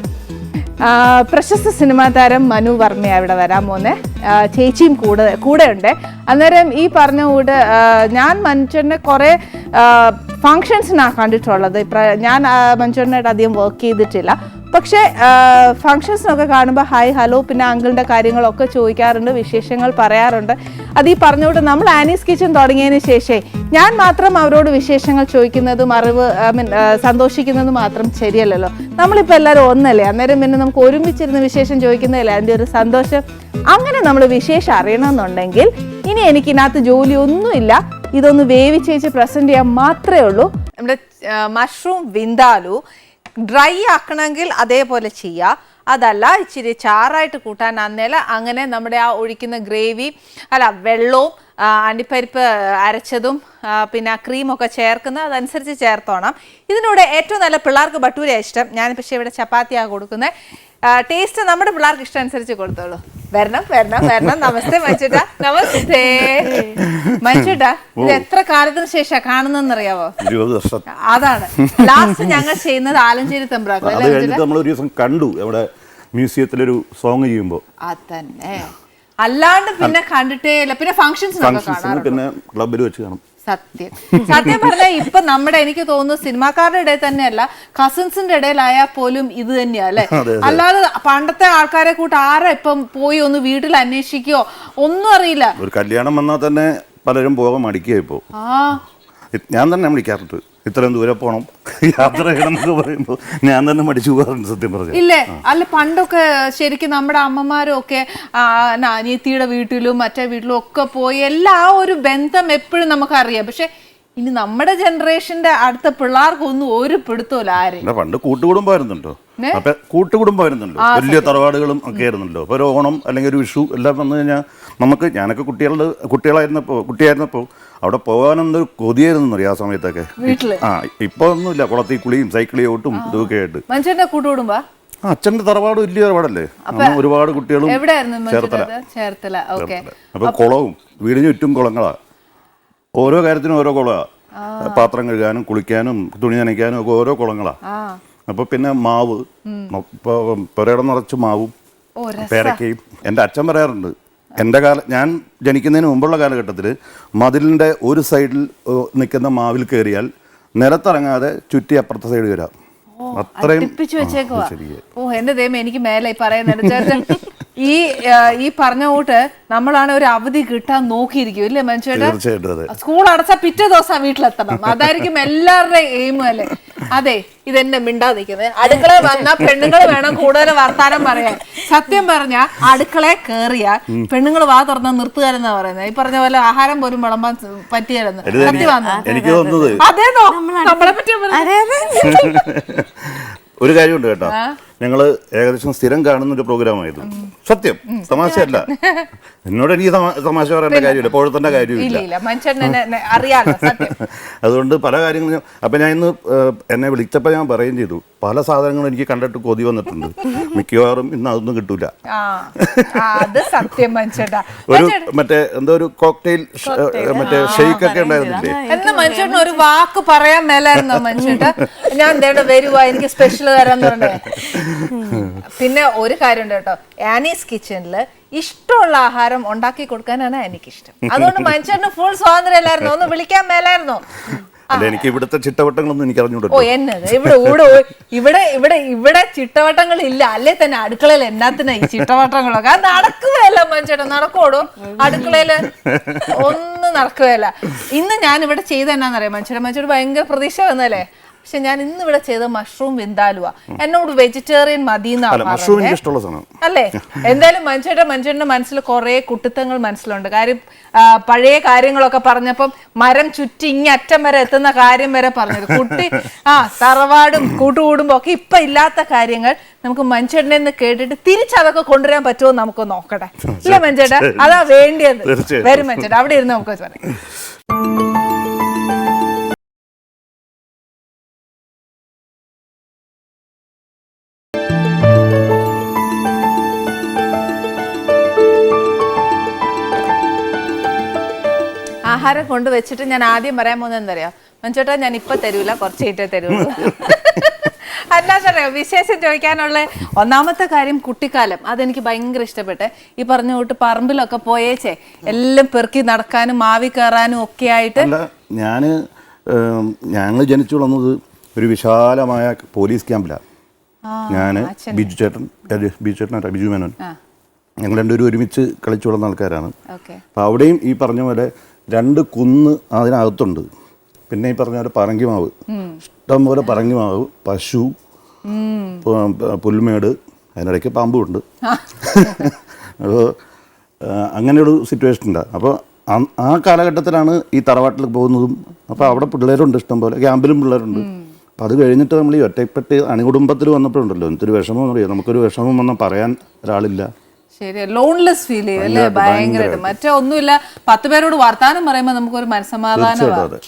Speaker 1: പ്രശസ്ത സിനിമാ താരം മനു വർമ്മയാണ് ഇവിടെ വരാൻ പോകുന്നത്. ചേച്ചിയും കൂടെ ഉണ്ട്. അന്നേരം ഈ പറഞ്ഞ കൂടെ ഞാൻ മനുഷ്യനെ കുറേ ഫങ്ഷൻസിനാണ് കണ്ടിട്ടുള്ളത്. ഞാൻ മനുഷ്യനായിട്ട് അധികം വർക്ക് ചെയ്തിട്ടില്ല. പക്ഷേ ഫങ്ഷൻസിനൊക്കെ കാണുമ്പോൾ ഹായ് ഹലോ പിന്നെ അങ്കിളിൻ്റെ കാര്യങ്ങളൊക്കെ ചോദിക്കാറുണ്ട്, വിശേഷങ്ങൾ പറയാറുണ്ട്. അത് ഈ പറഞ്ഞുകൊണ്ട് നമ്മൾ ആനീസ് കിച്ചൺ തുടങ്ങിയതിന് ശേഷം ഞാൻ മാത്രം അവരോട് വിശേഷങ്ങൾ ചോദിക്കുന്നതും സന്തോഷിക്കുന്നതും മാത്രം ശരിയല്ലല്ലോ. നമ്മളിപ്പോൾ എല്ലാവരും ഒന്നല്ലേ, അന്നേരം പിന്നെ നമുക്ക് ഒരുമിച്ചിരുന്ന് വിശേഷം ചോദിക്കുന്നതല്ലേ അതിൻ്റെ ഒരു സന്തോഷം. അങ്ങനെ നമ്മൾ വിശേഷം അറിയണമെന്നുണ്ടെങ്കിൽ ഇനി എനിക്കിനകത്ത് ജോലിയൊന്നുമില്ല, ഇതൊന്ന് വേവിച്ചേച്ച് പ്രസൻറ്റ് ചെയ്യാൻ മാത്രമേ ഉള്ളൂ. നമ്മുടെ മഷ്റൂം വിന്താലു ഡ്രൈ ആക്കണമെങ്കിൽ അതേപോലെ ചെയ്യുക. അതല്ല ഇച്ചിരി ചാറായിട്ട് കൂട്ടാൻ അന്നേല അങ്ങനെ നമ്മുടെ ആ ഒഴിക്കുന്ന ഗ്രേവി വെള്ളവും അണ്ടിപ്പരിപ്പ് അരച്ചതും പിന്നെ ക്രീമൊക്കെ ചേർക്കുന്നത് അതനുസരിച്ച് ചേർത്തോണം. ഇതിനൂടെ ഏറ്റവും നല്ല പിള്ളേർക്ക് ബട്ടൂരയാണ് ഇഷ്ടം. ഞാൻ പക്ഷേ ഇവിടെ ചപ്പാത്തിയാണ് കൊടുക്കുന്നത്. ടേസ്റ്റ് നമ്മുടെ പിള്ളേർക്ക് ഇഷ്ടം അനുസരിച്ച് കൊടുത്തോളൂ. വരണം വരണം വരണം. നമസ്തേ മഞ്ജുട്ടാ. നമസ്തേ മഞ്ജുട്ടാ. ഇത് എത്ര കാലത്തിന് ശേഷം കാണുന്നറിയാവോ?
Speaker 2: 20 വർഷം.
Speaker 1: അതാണ് ലാസ്റ്റ് ഞങ്ങൾ ചെയ്യുന്നത് ആലഞ്ചേരി തെമ്പ്രാക്കം
Speaker 2: കണ്ടു അവിടെ മ്യൂസിയത്തിലൊരു സോങ് ചെയ്യുമ്പോ.
Speaker 1: അതന്നെ, അല്ലാണ്ട് പിന്നെ കണ്ടിട്ടേ ഇല്ല. പിന്നെ ഫംഗ്ഷൻസിനൊക്കെ കാണാറുണ്ട്,
Speaker 2: പിന്നെ ക്ലബിൽ വെച്ച് കാണും.
Speaker 1: സത്യം പറഞ്ഞാൽ ഇപ്പൊ നമ്മുടെ എനിക്ക് തോന്നുന്നു സിനിമാക്കാരുടെ ഇടയിൽ തന്നെയല്ല കസിൻസിന്റെ ഇടയിലായാൽ പോലും ഇത് തന്നെയാ അല്ലെ. അല്ലാതെ പണ്ടത്തെ ആൾക്കാരെ കൂട്ട് ആരാ ഇപ്പം പോയി ഒന്ന് വീട്ടിൽ അന്വേഷിക്കോ ഒന്നും അറിയില്ല.
Speaker 2: ഒരു കല്യാണം വന്നാൽ തന്നെ പലരും പോകാൻ മടിക്കുക. ഇപ്പോ ഞാൻ തന്നെ വിളിക്കാറുണ്ട്, ഇത്രയും ദൂരെ പോണം യാത്ര ചെയ്യണമെന്നൊക്കെ പറയുമ്പോൾ ഞാൻ തന്നെ മടിച്ചു പോകാറുണ്ട് സത്യം പറഞ്ഞു.
Speaker 1: ഇല്ലേ? അല്ല പണ്ടൊക്കെ ശരിക്കും നമ്മുടെ അമ്മമാരും ഒക്കെ അനിയത്തിയുടെ വീട്ടിലും മറ്റേ വീട്ടിലും ഒക്കെ പോയി എല്ലാ ഒരു ബന്ധം എപ്പോഴും നമുക്കറിയാം. പക്ഷെ ഇനി നമ്മുടെ ജനറേഷന്റെ അടുത്ത പിള്ളേർക്കൊന്നും ഒരു പിടുത്തമില്ല. ആരും
Speaker 2: പണ്ട് കൂട്ടുകുടുംബമായിരുന്നുണ്ടോ? അപ്പൊ കൂട്ടുകുടുംബമായിരുന്നല്ലോ, വലിയ തറവാടുകളും ഒക്കെ ആയിരുന്നല്ലോ. അപ്പൊ ഒരു ഓണം അല്ലെങ്കിൽ ഒരു വിഷു എല്ലാം വന്നു കഴിഞ്ഞാൽ ഞാനൊക്കെ കുട്ടിയായിരുന്നപ്പോ അവിടെ പോകാനൊന്നൊരു കൊതിയായിരുന്നു ആ സമയത്തൊക്കെ. ഇപ്പൊ ഒന്നുമില്ല, കുളത്തിൽ കുളിയും സൈക്കിളി ഓട്ടും ഇതൊക്കെ ആയിട്ട്. അച്ഛന്റെ തറവാട് വലിയ തറവാടല്ലേ, ഒരുപാട് കുട്ടികളും. ചേർത്തല. അപ്പൊ കുളവും വീടിന് ചുറ്റും കുളങ്ങളാ, ഓരോ കാര്യത്തിനും ഓരോ കുളമാ. പാത്രം കഴുകാനും കുളിക്കാനും തുണി നനയ്ക്കാനും ഒക്കെ ഓരോ കുളങ്ങളാ. അപ്പൊ പിന്നെ മാവ്, പുരയിടം നിറച്ച് മാവും പേരക്കയും. എൻ്റെ അച്ഛൻ പറയാറുണ്ട്, ഞാൻ ജനിക്കുന്നതിന് മുമ്പുള്ള കാലഘട്ടത്തിൽ മതിലിൻ്റെ ഒരു സൈഡിൽ നിൽക്കുന്ന മാവിൽ കയറിയാൽ നിലത്തിറങ്ങാതെ ചുറ്റി അപ്പുറത്തെ സൈഡ് വരാം. അത്രയും
Speaker 1: എന്റെ ദൈവം എനിക്ക് മേലെ പറയുന്നുണ്ട്. ഈ പറഞ്ഞ കൂട്ട് നമ്മളാണ് ഒരു അവധി കിട്ടാൻ നോക്കിയിരിക്കും ഇല്ലേ മനുഷ്യരുടെ? സ്കൂൾ അടച്ചാൽ പിറ്റേ ദിവസം വീട്ടിലെത്തണം, അതായിരിക്കും എല്ലാവരുടെയും എയിമും അല്ലേ? അതെ, ഇതെന്നെ മിണ്ടാതിരിക്കുന്നത്. അടുക്കള വന്ന പെണ്ണുങ്ങൾ വേണം കൂടുതൽ വർത്താനം പറയാൻ. സത്യം പറഞ്ഞ അടുക്കളയെ കേറിയാൽ പെണ്ണുങ്ങൾ വാ തുറന്ന നിർത്തുകാരെന്നാ പറയുന്നത്. ഈ പറഞ്ഞ പോലെ ആഹാരം പോലും വിളമ്പാൻ പറ്റിയായിരുന്നു. അതേന്നോ നമ്മളെ പറ്റി
Speaker 2: ഒരു കാര്യമുണ്ട് കേട്ടോ, ഞങ്ങള് ഏകദേശം സ്ഥിരം കാണുന്ന ഒരു പ്രോഗ്രാമായിരുന്നു. സത്യം, തമാശയല്ല. എന്നോട് എനിക്ക് തമാശ പറയേണ്ട കാര്യമില്ല, പോഴത്തേണ്ട കാര്യമില്ല. അതുകൊണ്ട് പല കാര്യങ്ങളും. അപ്പൊ ഞാൻ ഇന്ന് എന്നെ വിളിച്ചപ്പോ ഞാൻ പറയുകയും ചെയ്തു, പല സാധനങ്ങളും എനിക്ക് കണ്ടിട്ട് കൊതി വന്നിട്ടുണ്ട്. മിക്കവാറും ഇന്ന് അതൊന്നും കിട്ടൂല. ഒരു മറ്റേ എന്തോ ഒരു കോക്ടെയിൽ മറ്റേ ഷെയ്ക്ക് ഒക്കെ ഉണ്ടായിരുന്നില്ലേ?
Speaker 1: മനുഷ്യന് ഒരു വാക്ക് പറയാൻ മേലായിരുന്നോ മനുഷ്യട്ട്? ഞാൻ വരുവാ എനിക്ക് സ്പെഷ്യൽ തരാന്ന് പറഞ്ഞേ. പിന്നെ ഒരു കാര്യമുണ്ട് കേട്ടോ, ആനീസ് കിച്ചണില് ഇഷ്ടമുള്ള ആഹാരം ഉണ്ടാക്കി കൊടുക്കാനാണ് എനിക്കിഷ്ടം. അതുകൊണ്ട് മനുഷ്യന് ഫുൾ സ്വാതന്ത്ര്യം അല്ലായിരുന്നോ? ഒന്ന് വിളിക്കാൻ മേലായിരുന്നോ?
Speaker 2: എനിക്ക് ഇവിടുത്തെ ചിട്ടവട്ടങ്ങളൊന്നും എനിക്ക് അറിഞ്ഞൂടോ.
Speaker 1: എന്നത് ഇവിടെ ചിട്ടവട്ടങ്ങൾ ഇല്ല അല്ലേ? തന്നെ അടുക്കളയിൽ എന്നാത്തിനാ ഈ ചിട്ടവട്ടങ്ങളൊക്കെ? അത് നടക്കുകയല്ല മനുഷ്യട്ട്, നടക്കോടോ അടുക്കളയില് ഒന്നും നടക്കുകയല്ല. ഇന്ന് ഞാൻ ഇവിടെ ചെയ്ത എന്നാന്നറിയാം മനുഷ്യട്ട് ഭയങ്കര പ്രതീക്ഷ വന്നല്ലേ? പക്ഷെ ഞാൻ ഇന്ന് ഇവിടെ ചെയ്ത മഷ്റൂം വിന്താലുവ. എന്നോട് വെജിറ്റേറിയൻ മതി അല്ലേ? എന്തായാലും മനുഷ്യന്റെ മനസ്സിൽ കുറെ കുട്ടിത്തങ്ങൾ മനസ്സിലുണ്ട്. കാര്യം പഴയ കാര്യങ്ങളൊക്കെ പറഞ്ഞപ്പം മരം ചുറ്റി അറ്റം വരെ എത്തുന്ന കാര്യം വരെ പറഞ്ഞത് കുട്ടി തറവാടും കൂട്ടുകൂടുമ്പോ ഒക്കെ ഇപ്പൊ ഇല്ലാത്ത കാര്യങ്ങൾ നമുക്ക് മനുഷ്യന്റെ നിന്ന് കേട്ടിട്ട് തിരിച്ചതൊക്കെ കൊണ്ടുവരാൻ പറ്റുമോ നമുക്ക് നോക്കട്ടെ. ഇല്ല മനുഷ്യട്ടാ, അതാ വേണ്ടിയത്. വരും മനുഷ്യട്ടാ, അവിടെ ഇരുന്ന് നമുക്ക് പറയാം. ആഹാരം കൊണ്ടുവച്ചിട്ട് ഞാൻ ആദ്യം പറയാൻ പോകുന്നത് എന്തറിയാം മഞ്ചേട്ടാ, ഞാൻ ഇപ്പൊ തരൂല, കുറച്ച് കഴിഞ്ഞിട്ടേ തരുള്ളൂ. അല്ലാതറിയോ വിശേഷം ചോദിക്കാനുള്ള ഒന്നാമത്തെ കാര്യം കുട്ടിക്കാലം. അതെനിക്ക് ഭയങ്കര ഇഷ്ടപ്പെട്ടെ. ഈ പറഞ്ഞ കൂട്ട് പറമ്പിലൊക്കെ പോയേച്ചേ എല്ലാം പെറുക്കി നടക്കാനും മാവി കയറാനും ഒക്കെ ആയിട്ട്.
Speaker 2: ഞങ്ങൾ ജനിച്ചു വളർന്നത് ഒരു വിശാലമായ പോലീസ് ക്യാമ്പിലാണ്. ഞാൻ ബിജു മേനോൻ ഞങ്ങൾ രണ്ടുപേരും ഒരുമിച്ച് കളിച്ചു വളർന്ന ആൾക്കാരാണ്. അപ്പം അവിടെയും ഈ പറഞ്ഞ പോലെ 2 കുന്ന് അതിനകത്തുണ്ട്. പിന്നെ ഈ പറഞ്ഞ പോലെ പറങ്കിമാവ്, ഇഷ്ടംപോലെ പറങ്കിമാവ്, പശു, പുൽമേട്, അതിനിടയ്ക്ക് പാമ്പുണ്ട്. അപ്പോൾ അങ്ങനെയൊരു സിറ്റുവേഷൻ ഉണ്ട്. അപ്പോൾ ആ കാലഘട്ടത്തിലാണ് ഈ തറവാട്ടിൽ പോകുന്നതും. അപ്പോൾ അവിടെ പിള്ളേരുണ്ട് ഇഷ്ടംപോലെ, ക്യാമ്പിലും പിള്ളേരുണ്ട്. അപ്പം അത് കഴിഞ്ഞിട്ട് നമ്മൾ ഈ ഒറ്റപ്പെട്ട് അണികുടുംബത്തിൽ വന്നപ്പോഴുണ്ടല്ലോ എന്തൊരു വിഷമം എന്നറിയാം. നമുക്കൊരു വിഷമം വന്നാൽ പറയാൻ ഒരാളില്ല.
Speaker 1: ശരി, ലോൺലെസ് ഫീൽ ചെയ്യും അല്ലേ? ഭയങ്കരമായിട്ട്. മറ്റേ ഒന്നുമില്ല, 10 പേരോട് വർത്താനം പറയുമ്പോൾ നമുക്കൊരു മനസ്സമാധാനമാണ്.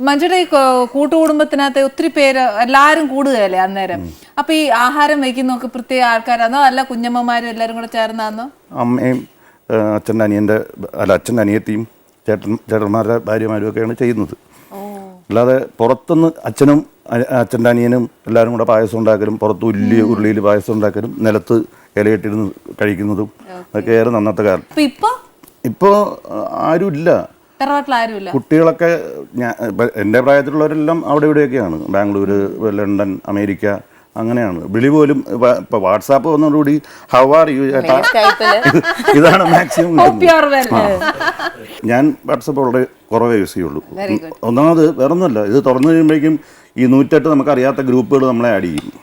Speaker 1: മഞ്ചേട്ട ഈ കൂട്ടുകുടുംബത്തിനകത്ത് ഒത്തിരി പേര് എല്ലാരും കൂടുകയല്ലേ അന്നേരം? അപ്പൊ ഈ ആഹാരം വയ്ക്കുന്നൊക്കെ പ്രത്യേക ആൾക്കാരാണോ അല്ല കുഞ്ഞമ്മമാരും എല്ലാരും കൂടെ ചേർന്നാന്നോ?
Speaker 2: അമ്മയും അച്ഛൻ്റെ അനിയത്തിയും ചേട്ടന്മാരുടെ ഭാര്യമാരും ഒക്കെയാണ് ചെയ്യുന്നത്. അല്ലാതെ പുറത്തുനിന്ന് അച്ഛൻ്റെ അനിയനും എല്ലാവരും കൂടെ പായസം ഉണ്ടാക്കലും, പുറത്ത് ഉരുളിയിൽ പായസം ഉണ്ടാക്കലും, നിലത്ത് ഇലയിട്ടിരുന്ന് കഴിക്കുന്നതും ഒക്കെയായിരുന്നു അന്നത്തെ കാലം. ഇപ്പോൾ ആരുമില്ല, കുട്ടികളൊക്കെ. എൻ്റെ പ്രായത്തിലുള്ളവരെല്ലാം അവിടെ ഇവിടെയൊക്കെയാണ്. ബാംഗ്ലൂർ, ലണ്ടൻ, അമേരിക്ക, അങ്ങനെയാണ്. വിളി പോലും ഇപ്പോൾ വാട്സാപ്പ് വന്നതോടുകൂടി ഹൗ ആർ യു ഇതാണ് മാക്സിമം. ഞാൻ വാട്സാപ്പ് വളരെ കുറവേ യൂസ് ചെയ്യുള്ളൂ. ഒന്നാമത് വേറൊന്നുമല്ല, ഇത് തുറന്നു കഴിയുമ്പോഴേക്കും ഈ 108 നമുക്കറിയാത്ത ഗ്രൂപ്പുകൾ നമ്മളെ ആഡ് ചെയ്യും.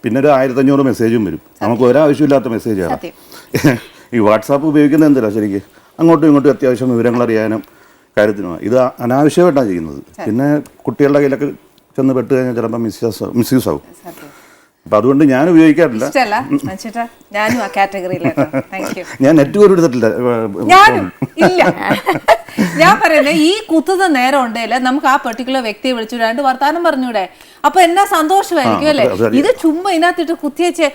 Speaker 2: പിന്നെ ഒരു 1500 മെസ്സേജും വരും. നമുക്ക് ഒരാവശ്യമില്ലാത്ത മെസ്സേജാണ്. ഈ വാട്സാപ്പ് ഉപയോഗിക്കുന്നത് എന്തിനാ ശരിക്കും? അങ്ങോട്ടും ഇങ്ങോട്ടും അത്യാവശ്യം വിവരങ്ങൾ അറിയാനും കാര്യത്തിനുമാണ്. ഇത് അനാവശ്യമായിട്ടാണ് ചെയ്യുന്നത്. പിന്നെ കുട്ടികളുടെ കയ്യിലൊക്കെ ചെന്ന് പെട്ട് കഴിഞ്ഞാൽ ചിലപ്പോൾ മിസ്യൂസ് ആവും. അപ്പം അതുകൊണ്ട് ഞാൻ ഉപയോഗിക്കാറില്ല. ഞാൻ നെറ്റ് പോലും എടുത്തിട്ടില്ല.
Speaker 1: ഞാൻ പറയുന്നത് ഈ കുത്തുന്ന നേരം ഉണ്ടേല് നമുക്ക് ആ പെർട്ടിക്കുലർ വ്യക്തിയെ വിളിച്ചുവിടാണ്ട് വർത്താനം പറഞ്ഞൂടെ? അപ്പൊ എന്നാ സന്തോഷമായിരിക്കും അല്ലേ? ഇത് ചുമ്മാ ഇതിനകത്തിട്ട് കുത്തിയച്ചേ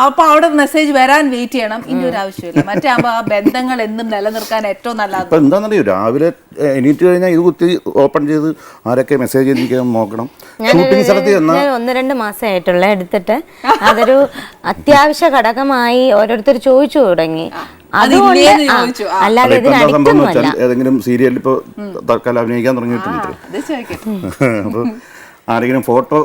Speaker 1: അപ്പൊ അവിടെ മെസ്സേജ് വരാൻ വെയിറ്റ് ചെയ്യണം. ഇനി ഒരു ആവശ്യമില്ല. മറ്റേ ആ ബന്ധങ്ങൾ എന്നും നിലനിർത്താൻ ഏറ്റവും നല്ലത്.
Speaker 2: എന്താണെന്നറിയോ, രാവിലെ എണീറ്റ് കഴിഞ്ഞാൽ ഇത് കുത്തി ഓപ്പൺ ചെയ്ത് ആരൊക്കെ മെസ്സേജ് ചെയ്തിരിക്കാൻ നോക്കണം. ഷൂട്ടിംഗ് സ്ഥലത്ത്
Speaker 3: 1-2 മാസമായിട്ടുള്ള എടുത്തിട്ട് അതൊരു അത്യാവശ്യ ഘടകമായി ഓരോരുത്തർ ചോദിച്ചു തുടങ്ങി.
Speaker 2: അല്ലാതെ ഏതെങ്കിലും സീരിയലിൽ ഇപ്പോൾ തൽക്കാലം അഭിനയിക്കാൻ തുടങ്ങിയിട്ടുണ്ട്. അപ്പോൾ ആരെങ്കിലും ഫോട്ടോ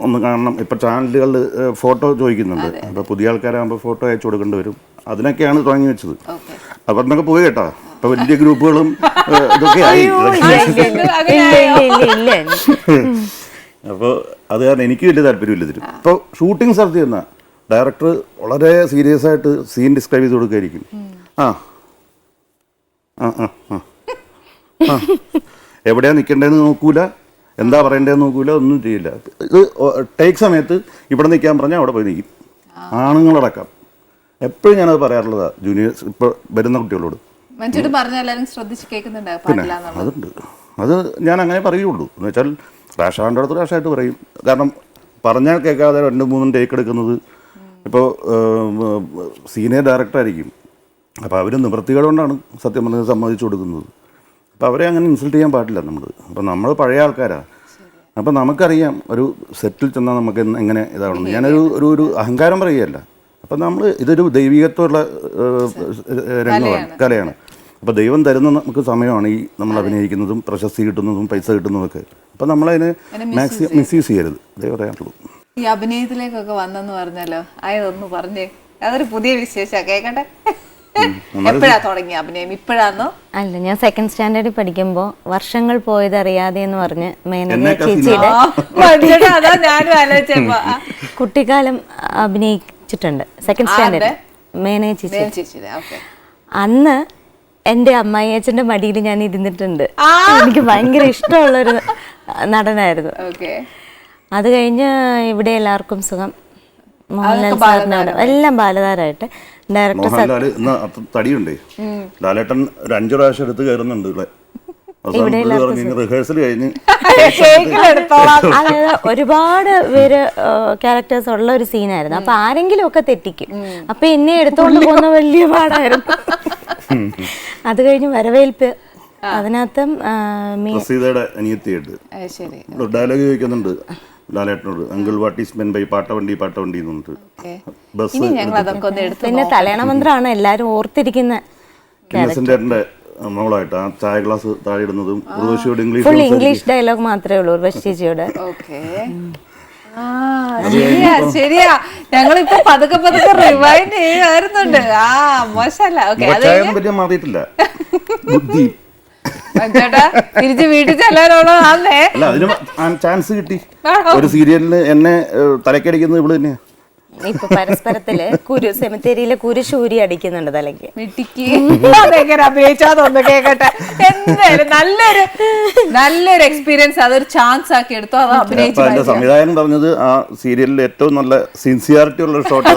Speaker 2: ഒന്ന് കാണണം. ഇപ്പൊ ചാനലുകളിൽ ഫോട്ടോ ചോദിക്കുന്നുണ്ട്. അപ്പൊ പുതിയ ആൾക്കാരാകുമ്പോൾ ഫോട്ടോ അയച്ചു കൊടുക്കേണ്ടി വരും. അതിനൊക്കെയാണ് തുടങ്ങി വെച്ചത്. അപ്പൊ എന്നൊക്കെ പോയി കേട്ടോ. ഇപ്പൊ വലിയ ഗ്രൂപ്പുകളും ഇതൊക്കെ ആയി. അപ്പോൾ അത് കാരണം എനിക്ക് വലിയ താല്പര്യമില്ല ഇതിൽ. ഇപ്പോൾ ഷൂട്ടിംഗ് സ്ഥലത്ത് ചെന്നാൽ ഡയറക്ടർ വളരെ സീരിയസ് ആയിട്ട് സീൻ ഡിസ്ക്രൈബ് ചെയ്ത് കൊടുക്കുകയായിരിക്കും. എവിടെയാണ് നിൽക്കേണ്ടതെന്ന് നോക്കൂല, എന്താ പറയേണ്ടതെന്ന് നോക്കൂല, ഒന്നും ചെയ്യില്ല. ഇത് ടേക്ക് സമയത്ത് ഇവിടെ നിൽക്കാൻ പറഞ്ഞാൽ അവിടെ പോയി നിൽക്കും. ആണുങ്ങളടക്കം എപ്പോഴും ഞാനത് പറയാറുള്ളതാണ് ജൂനിയേഴ്സ് ഇപ്പോൾ വരുന്ന കുട്ടികളോട്. പിന്നെ അതുണ്ട്, അത് ഞാൻ അങ്ങനെ പറയുള്ളൂ. എന്ന് വെച്ചാൽ റാഷാൻ്റെ അടുത്ത് റാഷായിട്ട് പറയും. കാരണം പറഞ്ഞാൽ കേൾക്കാതെ 2-3 ടേക്ക് എടുക്കുന്നത്. ഇപ്പോൾ സീനിയർ ഡയറക്ടറായിരിക്കും. അപ്പോൾ അവർ നിവൃത്തികളുകൊണ്ടാണ് സത്യം പറഞ്ഞത് സമ്മതിച്ചു കൊടുക്കുന്നത്. അപ്പോൾ അവരെ അങ്ങനെ ഇൻസൾട്ട് ചെയ്യാൻ പാടില്ല നമ്മൾ. അപ്പോൾ നമ്മൾ പഴയ ആൾക്കാരാണ്. അപ്പോൾ നമുക്കറിയാം ഒരു സെറ്റിൽ ചെന്നാൽ നമുക്ക് എങ്ങനെ ഇതാവണം. ഞാനൊരു അഹങ്കാരം പറയുകയല്ല. അപ്പം നമ്മൾ ഇതൊരു ദൈവികത്വമുള്ള രംഗമാണ്, കലയാണ്. അപ്പോൾ ദൈവം തരുന്ന നമുക്ക് സമയമാണ് ഈ നമ്മൾ അഭിനയിക്കുന്നതും പ്രശസ്തി കിട്ടുന്നതും പൈസ കിട്ടുന്നതൊക്കെ. അപ്പം നമ്മളതിനെ മാക്സിമം മിസ്യൂസ് ചെയ്യരുത്. അതേ പറയാനുള്ളൂ.
Speaker 1: ഈ അഭിനയത്തിലേക്കൊക്കെ വന്നെന്ന് പറഞ്ഞല്ലോ, അതൊന്ന് പറഞ്ഞേ. അതൊരു പുതിയ വിശേഷമാണ്, കേൾക്കട്ടെ. എപ്പോഴാ തുടങ്ങി അഭിനയം? ഇപ്പോഴാന്നോ?
Speaker 3: അല്ല, ഞാൻ സെക്കൻഡ് സ്റ്റാൻഡേർഡിൽ പഠിക്കുമ്പോൾ വർഷങ്ങൾ പോയതറിയാതെ എന്ന് പറഞ്ഞ് മേനക ചേച്ചിയുടെ
Speaker 1: അതാ ഞാനും ആലോചിച്ചപ്പോ.
Speaker 3: കുട്ടിക്കാലം അഭിനയിച്ചിട്ടുണ്ട്. സെക്കൻഡ് സ്റ്റാൻഡേർഡ് മേനക ചേച്ചി. അന്ന് എൻ്റെ അമ്മായിയച്ഛൻ്റെ മടിയിൽ ഞാൻ ഇരുന്നിട്ടുണ്ട്. എനിക്ക് ഭയങ്കര ഇഷ്ടമുള്ളൊരു നടനായിരുന്നു. അത് കഴിഞ്ഞ് ഇവിടെ എല്ലാവർക്കും സുഖം, മോഹൻലാൽ സാറിനോട് എല്ലാം ബാലതാരായിട്ട് ഡയറക്ടർ
Speaker 2: തടിയുണ്ടേ ലാലേട്ടൻ ഒരു 5 പ്രാവശ്യം എടുത്ത് കയറുന്നുണ്ട് റിഹേഴ്സൽ കഴിഞ്ഞ്.
Speaker 3: അതായത് ഒരുപാട് പേര് ക്യാരക്ടേഴ്സ് ഉള്ള ഒരു സീനായിരുന്നു. അപ്പൊ ആരെങ്കിലും ഒക്കെ തെറ്റിക്കും. അപ്പൊ എന്നെ എടുത്തോണ്ട് പോകുന്ന വലിയ പാടായിരുന്നു. അത് കഴിഞ്ഞ് വരവേൽപ്പ്, അതിനകത്തും
Speaker 2: അനിയത്തിയായിട്ട് ഡയലോഗ് ചോദിക്കുന്നുണ്ട് ലാലേട്ടനോട്, uncle what is meant by പാട്ടവണ്ടി പാട്ടവണ്ടി എന്നുണ്ട്.
Speaker 3: പിന്നെ തലയണ മന്ത്രമാണ് എല്ലാരും ഓർത്തിരിക്കുന്ന
Speaker 2: മോളായിട്ട് ആ ചായ ഗ്ലാസ് താഴെ ഇടുന്നതും
Speaker 3: ഫുൾ ഇംഗ്ലീഷ് ഡയലോഗ് മാത്രമേ ഉള്ളൂ ഉർവശി ചേച്ചിയോട്.
Speaker 1: ശരിയാ, ഞങ്ങളിപ്പോ പതുക്കെ പതുക്കെ റിവൈൻഡ് ചെയ്യുന്നുണ്ട്.
Speaker 2: വലിയ മാറിയിട്ടില്ല ബുദ്ധി.
Speaker 1: തിരിച്ച് വീട്ടിൽ ചെല്ലാനുള്ളതാന്നേ.
Speaker 2: അല്ല, അതിന് ചാൻസ് കിട്ടി. ഒരു സീരിയലിന് എന്നെ തലക്കടിക്കുന്നത് ഇവള് തന്നെയാ.
Speaker 3: ഇപ്പൊ പരസ്പരത്തില് സെമിത്തേരിയിലെ കുരിശൂരി അടിക്കുന്നുണ്ട് തലയ്ക്ക്.
Speaker 1: അഭിനയിച്ചാതൊന്ന് കേക്കട്ടെ. എന്തായാലും നല്ലൊരു എക്സ്പീരിയൻസ്, അതൊരു ചാൻസ് ആക്കി എടുത്തോ. അത് അഭിനയിച്ചു.
Speaker 2: എന്റെ സംവിധായകൻ പറഞ്ഞത് ആ സീരിയലിൽ ഏറ്റവും നല്ല സിൻസിയാരിറ്റി ഉള്ള ഷോട്ട്.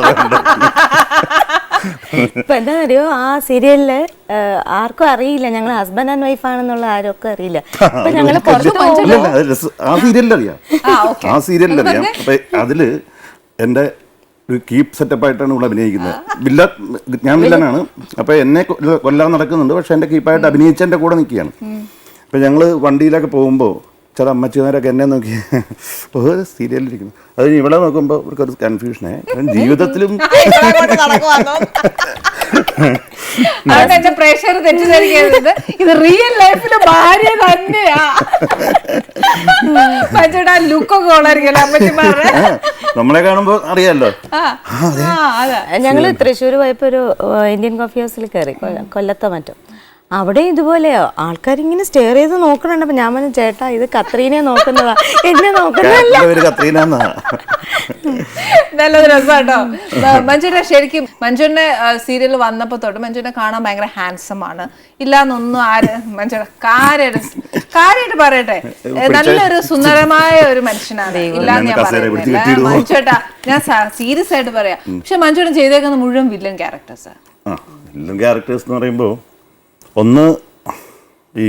Speaker 3: ഇപ്പൊ എന്താ അറിയോ, ആ സീരിയലില് ആർക്കും അറിയില്ല ഞങ്ങൾ ഹസ്ബൻഡ് ആൻഡ് വൈഫ് ആണെന്നുള്ള ആരൊക്കെ അറിയില്ല. അപ്പൊ ഞങ്ങള്
Speaker 2: ആ സീരിയലിലറിയാം. അപ്പൊ അതില് എന്റെ ഒരു കീപ്പ് സെറ്റപ്പായിട്ടാണ് ഇവിടെ അഭിനയിക്കുന്നത്. ഞാൻ വില്ലനാണ്. അപ്പോൾ എന്നെ കൊല്ലാൻ നടക്കുന്നുണ്ട്, പക്ഷെ എൻ്റെ കീപ്പായിട്ട് അഭിനയിച്ചെൻ്റെ കൂടെ നിൽക്കുകയാണ്. അപ്പോൾ ഞങ്ങൾ വണ്ടിയിലൊക്കെ പോകുമ്പോൾ ചില അമ്മച്ചിമാരൊക്കെ എന്നെ നോക്കി സീരിയലിരിക്കുന്നു. അത് ഇവിടെ നോക്കുമ്പോൾ ഇവർക്കൊരു കൺഫ്യൂഷനായി. ജീവിതത്തിലും
Speaker 1: പ്രേക്ഷകർ തെറ്റിദ്ധരിക്കരുത്, ഇത് റിയൽ ലൈഫിലെ ഭാര്യ തന്നെയാ. ലുക്കൊക്കെ ഉള്ളായിരിക്കല്ലോ അമ്മച്ചിമാരുടെ.
Speaker 2: നമ്മളെ കാണുമ്പോ അറിയാലോ.
Speaker 3: ഞങ്ങള് തൃശ്ശൂർ പോയപ്പോ ഒരു ഇന്ത്യൻ കോഫി ഹൗസിൽ കയറി, കൊല്ലത്തോ മറ്റോ. അവിടെ ഇതുപോലെയോ ആൾക്കാരിങ്ങനെ സ്റ്റെയർ ചെയ്ത് നോക്കണുണ്ട്. അപ്പൊ ഞാൻ പറഞ്ഞു, ചേട്ടാ ഇത് കത്രീനെ നോക്കുന്നതാ, എന്നെ നോക്കുന്നതല്ല.
Speaker 1: നല്ലൊരു രസമാട്ടോ. മഞ്ജുന ശരിക്കും മഞ്ജുവിന്റെ സീരിയൽ വന്നപ്പോ തൊട്ട് മഞ്ജുവിനെ കാണാൻ ഭയങ്കര ഹാൻസം ആണ്. ഇല്ലാന്നൊന്നും മഞ്ജുന കാര്യമായിട്ട് പറയട്ടെ, നല്ലൊരു സുന്ദരമായ ഒരു മനുഷ്യനാണ്. ഇല്ലാന്ന് ഞാൻ പറയുന്നില്ല മഞ്ജുട്ടാ, ഞാൻ സീരിയസ് ആയിട്ട് പറയാം. പക്ഷെ മഞ്ജുവിന് ചെയ്തേക്കുന്ന മുഴുവൻ വില്ലൻ ക്യാരക്ടേഴ്സ്.
Speaker 2: വില്ലൻ ക്യാരക്ടേഴ്സ് എന്ന് പറയുമ്പോ ഒന്ന് ഈ